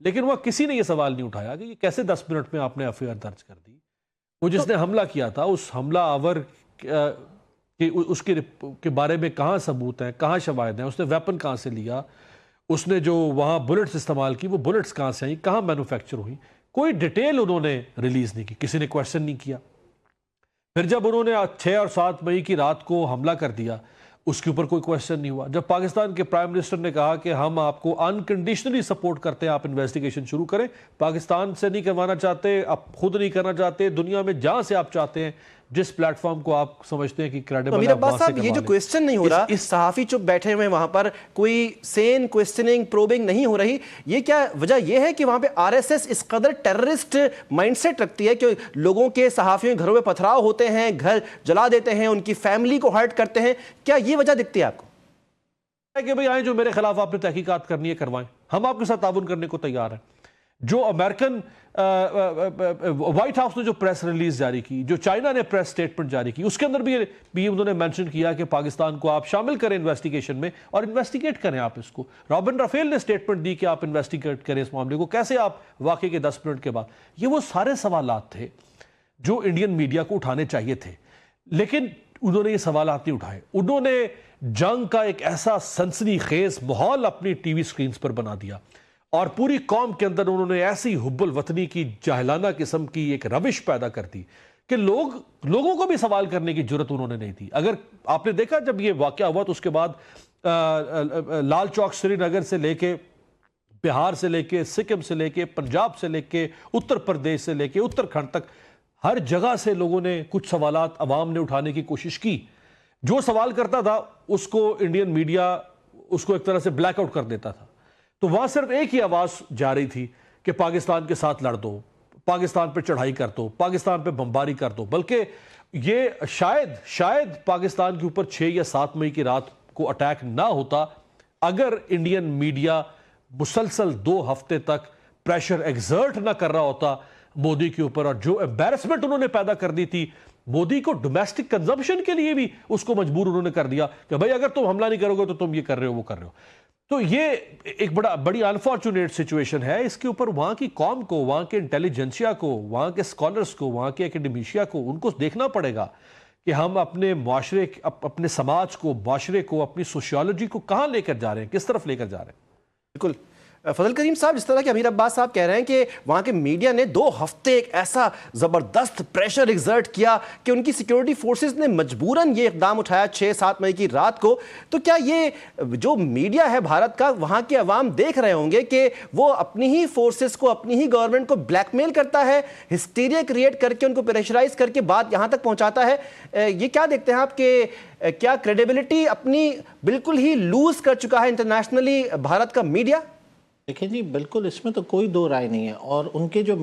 لیکن وہ کسی نے یہ سوال نہیں اٹھایا کہ یہ کیسے 10 منٹ میں آپ نے FIR درج کر دی. وہ جس نے حملہ کیا تھا اس حملہ آور اس کے بارے میں کہاں ثبوت ہیں, کہاں شواہد ہیں, اس نے ویپن کہاں سے لیا, اس نے جو وہاں بلٹس استعمال کی وہ بلٹس کہاں سے آئیں, کہاں مینوفیکچر ہوئی, کوئی ڈیٹیل انہوں نے ریلیز نہیں کی. کسی نے کویسچن نہیں کیا. پھر جب انہوں نے 6 اور 7 مئی کی رات کو حملہ کر دیا اس کے اوپر کوئی کویسچن نہیں ہوا. جب پاکستان کے پرائم منسٹر نے کہا کہ ہم آپ کو انکنڈیشنلی سپورٹ کرتے ہیں, آپ انویسٹیگیشن شروع کریں, پاکستان سے نہیں کروانا چاہتے, آپ خود نہیں کرنا چاہتے, دنیا میں جہاں سے آپ چاہتے ہیں, جس پلیٹ فارم کو آپ سمجھتے ہیں کہ کریڈیبل ہے. امیر عباس صاحب, یہ جو کویسچن نہیں ہو رہا, اس صحافی چپ بیٹھے ہوئے وہاں پر کوئی سین کویسچننگ پروبنگ نہیں ہو رہی, یہ کیا وجہ یہ ہے کہ وہاں پہ RSS اس قدر ٹیررسٹ مائنڈ سیٹ رکھتی ہے کہ لوگوں کے, صحافیوں کے گھروں میں پتھراؤ ہوتے ہیں, گھر جلا دیتے ہیں, ان کی فیملی کو ہرٹ کرتے ہیں, کیا یہ وجہ دکھتی ہے آپ کو؟ کہ بھئی آئیں جو میرے خلاف آپ نے تحقیقات کرنی ہے کروائیں, ہم آپ کے ساتھ تعاون کرنے کو تیار ہیں. جو امریکن وائٹ ہاؤس نے جو پریس ریلیز جاری کی, جو چائنا نے پریس سٹیٹمنٹ جاری کی, اس کے اندر بھی انہوں نے مینشن کیا کہ پاکستان کو آپ شامل کریں انویسٹیگیشن میں اور انویسٹیگیٹ کریں آپ اس کو. رابن رافیل نے سٹیٹمنٹ دی کہ آپ انویسٹیگیٹ کریں اس معاملے کو, کیسے آپ واقعے کے 10 منٹ کے بعد. یہ وہ سارے سوالات تھے جو انڈین میڈیا کو اٹھانے چاہیے تھے, لیکن انہوں نے یہ سوالات نہیں اٹھائے. انہوں نے جنگ کا ایک ایسا سنسنی خیز ماحول اپنی ٹی وی سکرینز پر بنا دیا, اور پوری قوم کے اندر انہوں نے ایسی حب الوطنی کی جاہلانہ قسم کی ایک روش پیدا کر دی کہ لوگوں کو بھی سوال کرنے کی جرت انہوں نے نہیں تھی. اگر آپ نے دیکھا جب یہ واقعہ ہوا تو اس کے بعد لال چوک سری نگر سے لے کے بہار سے لے کے سکم سے لے کے پنجاب سے لے کے اتر پردیش سے لے کے اتراکھنڈ تک ہر جگہ سے لوگوں نے کچھ سوالات عوام نے اٹھانے کی کوشش کی. جو سوال کرتا تھا اس کو انڈین میڈیا اس کو ایک طرح سے بلیک آؤٹ کر دیتا تھا. تو وہاں صرف ایک ہی آواز جا رہی تھی کہ پاکستان کے ساتھ لڑ دو, پاکستان پہ چڑھائی کر دو, پاکستان پہ بمباری کر دو. بلکہ یہ شاید پاکستان کے اوپر 6 یا 7 مئی کی رات کو اٹیک نہ ہوتا اگر انڈین میڈیا مسلسل 2 ہفتے تک پریشر ایگزرٹ نہ کر رہا ہوتا مودی کے اوپر, اور جو امبیرسمنٹ انہوں نے پیدا کر دی تھی مودی کو ڈومیسٹک کنزمپشن کے لیے بھی اس کو مجبور انہوں نے کر دیا کہ بھائی اگر تم حملہ نہیں کرو گے تو تم یہ کر رہے ہو وہ کر رہے ہو. تو یہ ایک بڑی انفارچونیٹ سچویشن ہے. اس کے اوپر وہاں کی قوم کو, وہاں کے انٹیلیجنسیا کو, وہاں کے اسکالرس کو, وہاں کے اکیڈمیشیا کو, ان کو دیکھنا پڑے گا کہ ہم اپنے معاشرے, اپنے سماج کو, معاشرے کو, اپنی سوشیولوجی کو کہاں لے کر جا رہے ہیں, کس طرف لے کر جا رہے ہیں. بالکل. فضل کریم صاحب, جس طرح کہ امیر عباس صاحب کہہ رہے ہیں کہ وہاں کے میڈیا نے 2 ہفتے ایک ایسا زبردست پریشر ایگزرٹ کیا کہ ان کی سیکیورٹی فورسز نے مجبوراً یہ اقدام اٹھایا 6-7 مئی کی رات کو. تو کیا یہ جو میڈیا ہے بھارت کا, وہاں کے عوام دیکھ رہے ہوں گے کہ وہ اپنی ہی فورسز کو, اپنی ہی گورنمنٹ کو بلیک میل کرتا ہے, ہسٹیریا کریٹ کر کے ان کو پریشرائز کر کے بات یہاں تک پہنچاتا ہے؟ یہ کیا دیکھتے ہیں آپ کہ کیا کریڈیبلٹی اپنی بالکل ہی لوز کر چکا ہے انٹرنیشنلی بھارت کا میڈیا؟ دیکھیں جی, بالکل اس میں تو کوئی 2 رائے نہیں ہے. اور ان کے جو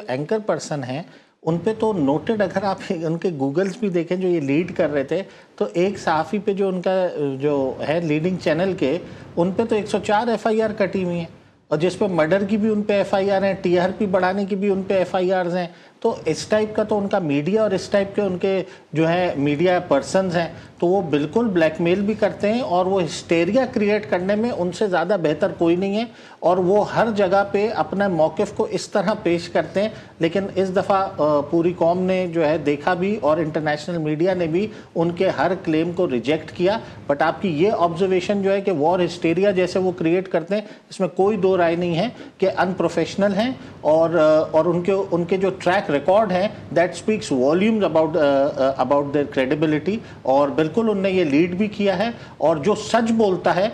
اینکر پرسن ہیں ان پہ تو نوٹڈ, اگر آپ ان کے گوگلز بھی دیکھیں جو یہ لیڈ کر رہے تھے, تو ایک صحافی پہ جو ان کا جو ہے لیڈنگ چینل کے, ان پہ تو 104 FIR کٹی ہوئی ہیں, اور جس پہ مرڈر کی بھی ان پہ FIR ہیں, TRP بڑھانے کی بھی ان پہ FIRs ہیں. تو اس ٹائپ کا تو ان کا میڈیا اور اس ٹائپ کے ان کے جو ہے میڈیا پرسنز ہیں تو وہ بالکل بلیک میل بھی کرتے ہیں, اور وہ ہسٹیریا کریٹ کرنے میں ان سے زیادہ بہتر کوئی نہیں ہے, اور وہ ہر جگہ پہ اپنا موقف کو اس طرح پیش کرتے ہیں. لیکن اس دفعہ پوری قوم نے جو ہے دیکھا بھی, اور انٹرنیشنل میڈیا نے بھی ان کے ہر کلیم کو ریجیکٹ کیا. بٹ آپ کی یہ آبزرویشن جو ہے کہ وار ہسٹیریا جیسے وہ کریٹ کرتے ہیں, اس میں کوئی 2 رائے نہیں ہے کہ ان پروفیشنل ہیں, اور ان کے جو ٹریک ریکارڈ ہیں that speaks volumes about their credibility. اور بالکل انہوں نے یہ لیڈ بھی کیا ہے, اور جو سچ بولتا ہے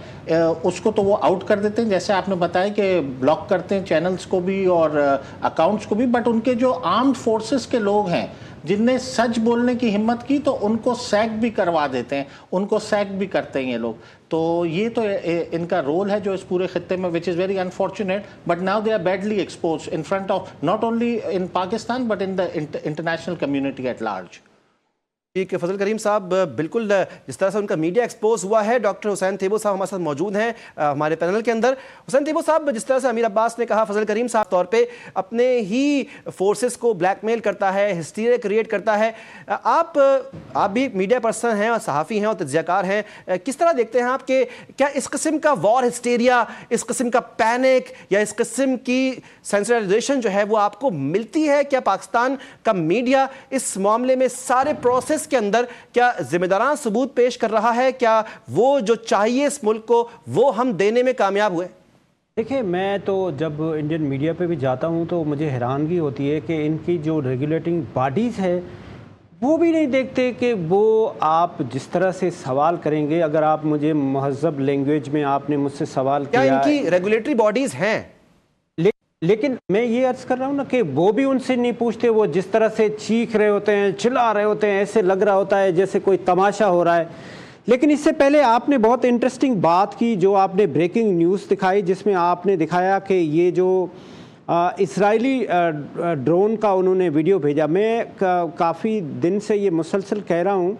اس کو تو وہ آؤٹ کر دیتے ہیں, جیسے آپ نے بتایا کہ بلاک کرتے ہیں چینلز کو بھی اور اکاؤنٹس کو بھی. بٹ ان کے جو آرمڈ فورسز کے لوگ ہیں جن نے سچ بولنے کی ہمت کی تو ان کو سیک بھی کروا دیتے ہیں, ان کو سیک بھی کرتے ہیں یہ لوگ. تو یہ تو ان کا رول ہے جو اس پورے خطے میں, which is very unfortunate, but now they are badly exposed in front of not only in Pakistan but in the international community at large. ٹھیک ہے فضل کریم صاحب, بالکل جس طرح سے ان کا میڈیا ایکسپوز ہوا ہے. ڈاکٹر حسین تھیبو صاحب ہمارے ساتھ موجود ہیں ہمارے پینل کے اندر. حسین تھیبو صاحب, جس طرح سے امیر عباس نے کہا فضل کریم صاحب طور پہ اپنے ہی فورسز کو بلیک میل کرتا ہے, ہسٹیریا کریٹ کرتا ہے. آپ بھی میڈیا پرسن ہیں اور صحافی ہیں اور تجزیہ کار ہیں, کس طرح دیکھتے ہیں آپ کہ کیا اس قسم کا وار ہسٹیریا, اس قسم کا پینک یا اس قسم کی سینسٹائزیشن جو ہے وہ آپ کو ملتی ہے؟ کیا پاکستان کا میڈیا اس معاملے میں سارے پروسیس کے اندر کیا ذمہ دارانہ ثبوت پیش کر رہا ہے؟ کیا وہ جو چاہیے اس ملک کو وہ ہم دینے میں کامیاب ہوئے؟ دیکھیں, میں تو جب انڈین میڈیا پہ بھی جاتا ہوں تو مجھے حیرانگی ہوتی ہے کہ ان کی جو ریگولیٹنگ باڈیز ہے وہ بھی نہیں دیکھتے کہ وہ آپ جس طرح سے سوال کریں گے. اگر آپ مجھے مہذب لینگویج میں آپ نے مجھ سے سوال کیا, کیا ان کی ریگولیٹری باڈیز ہیں؟ لیکن میں یہ عرض کر رہا ہوں نا کہ وہ بھی ان سے نہیں پوچھتے. وہ جس طرح سے چیخ رہے ہوتے ہیں, چلا رہے ہوتے ہیں, ایسے لگ رہا ہوتا ہے جیسے کوئی تماشا ہو رہا ہے. لیکن اس سے پہلے آپ نے بہت انٹرسٹنگ بات کی, جو آپ نے بریکنگ نیوز دکھائی, جس میں آپ نے دکھایا کہ یہ جو اسرائیلی ڈرون کا انہوں نے ویڈیو بھیجا. میں کافی دن سے یہ مسلسل کہہ رہا ہوں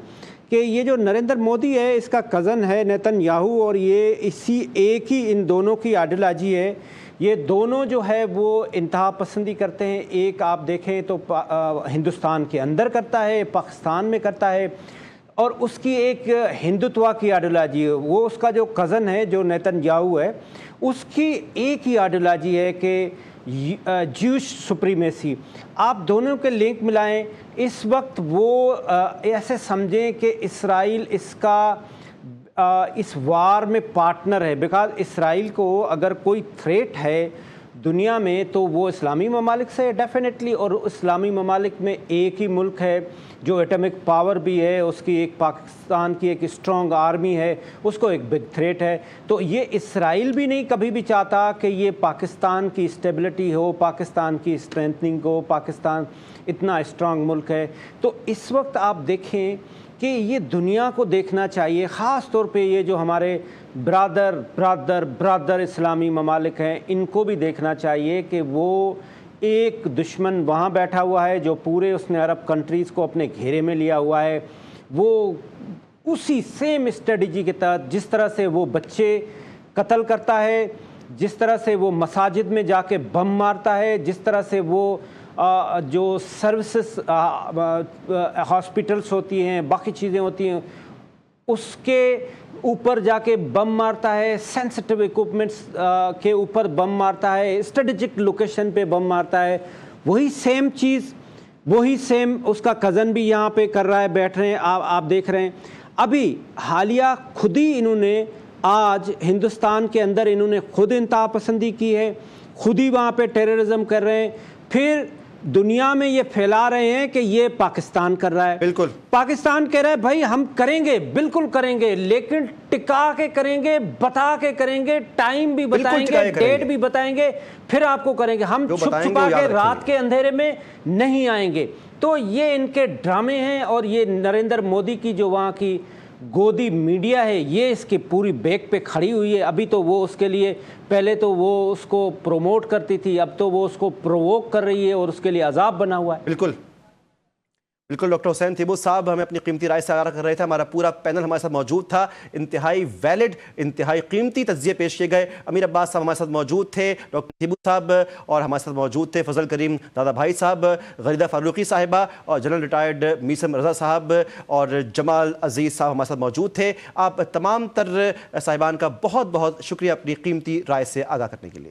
کہ یہ جو نریندر مودی ہے اس کا کزن ہے نیتن یاہو, اور یہ اسی ایک ہی ان دونوں کی آئیڈیالوجی ہے. یہ دونوں جو ہے وہ انتہا پسندی کرتے ہیں. ایک آپ دیکھیں تو ہندوستان کے اندر کرتا ہے, پاکستان میں کرتا ہے, اور اس کی ایک ہندوتوا کی آئیڈیالوجی ہے. وہ اس کا جو کزن ہے جو نیتن یاہو ہے, اس کی ایک ہی آئیڈیالوجی ہے کہ جیوش سپریمیسی. آپ دونوں کے لنک ملائیں. اس وقت وہ ایسے سمجھیں کہ اسرائیل اس کا اس وار میں پارٹنر ہے, بیکاز اسرائیل کو اگر کوئی تھریٹ ہے دنیا میں تو وہ اسلامی ممالک سے ڈیفینیٹلی, اور اسلامی ممالک میں ایک ہی ملک ہے جو ایٹمک پاور بھی ہے, اس کی ایک پاکستان کی ایک اسٹرانگ آرمی ہے, اس کو ایک بگ تھریٹ ہے. تو یہ اسرائیل بھی نہیں کبھی بھی چاہتا کہ یہ پاکستان کی اسٹیبلٹی ہو, پاکستان کی اسٹرینتھنگ ہو, پاکستان اتنا اسٹرانگ ملک ہے. تو اس وقت آپ دیکھیں کہ یہ دنیا کو دیکھنا چاہیے، خاص طور پہ یہ جو ہمارے برادر اسلامی ممالک ہیں، ان کو بھی دیکھنا چاہیے کہ وہ ایک دشمن وہاں بیٹھا ہوا ہے جو پورے اس نے عرب کنٹریز کو اپنے گھیرے میں لیا ہوا ہے، وہ اسی سیم اسٹریٹجی کے تحت جس طرح سے وہ بچے قتل کرتا ہے، جس طرح سے وہ مساجد میں جا کے بم مارتا ہے، جس طرح سے وہ جو سروسز ہاسپٹلس ہوتی ہیں، باقی چیزیں ہوتی ہیں، اس کے اوپر جا کے بم مارتا ہے، سینسٹیو ایکوپمنٹس کے اوپر بم مارتا ہے، اسٹریٹجک لوکیشن پہ بم مارتا ہے، وہی سیم چیز، وہی سیم اس کا کزن بھی یہاں پہ کر رہا ہے، بیٹھ رہے ہیں، آپ دیکھ رہے ہیں۔ ابھی حالیہ خود ہی انہوں نے آج ہندوستان کے اندر انہوں نے خود انتہا پسندی کی ہے، خود ہی وہاں پہ ٹیررزم کر رہے ہیں، پھر دنیا میں یہ پھیلا رہے ہیں کہ یہ پاکستان کر رہا ہے۔ بالکل پاکستان کہہ رہا ہے بھائی ہم کریں گے، بالکل کریں گے، لیکن ٹکا کے کریں گے، بتا کے کریں گے، ٹائم بھی بتائیں گے، ڈیٹ بھی بتائیں گے، پھر آپ کو کریں گے، ہم چھپ چھپا کے رات کے اندھیرے میں نہیں آئیں گے۔ تو یہ ان کے ڈرامے ہیں، اور یہ نریندر مودی کی جو وہاں کی گودی میڈیا ہے یہ اس کی پوری بیک پہ کھڑی ہوئی ہے۔ ابھی تو وہ اس کے لیے پہلے تو وہ اس کو پروموٹ کرتی تھی، اب تو وہ اس کو پرووک کر رہی ہے اور اس کے لیے عذاب بنا ہوا ہے۔ بالکل بالکل ڈاکٹر حسین تھیبو صاحب ہمیں اپنی قیمتی رائے سے آگاہ کر رہے تھے، ہمارا پورا پینل ہمارے ساتھ موجود تھا، انتہائی ویلڈ، انتہائی قیمتی تجزیے پیش کیے گئے۔ امیر عباس صاحب ہمارے ساتھ موجود تھے، ڈاکٹر تھیبو صاحب اور ہمارے ساتھ موجود تھے فضل کریم دادا بھائی صاحب، غریدہ فاروقی صاحبہ اور جنرل ریٹائرڈ میسم رضا صاحب اور جمال عزیز صاحب ہمارے ساتھ موجود تھے۔ آپ تمام تر صاحبان کا بہت بہت شکریہ اپنی قیمتی رائے سے آگاہ کرنے کے لیے۔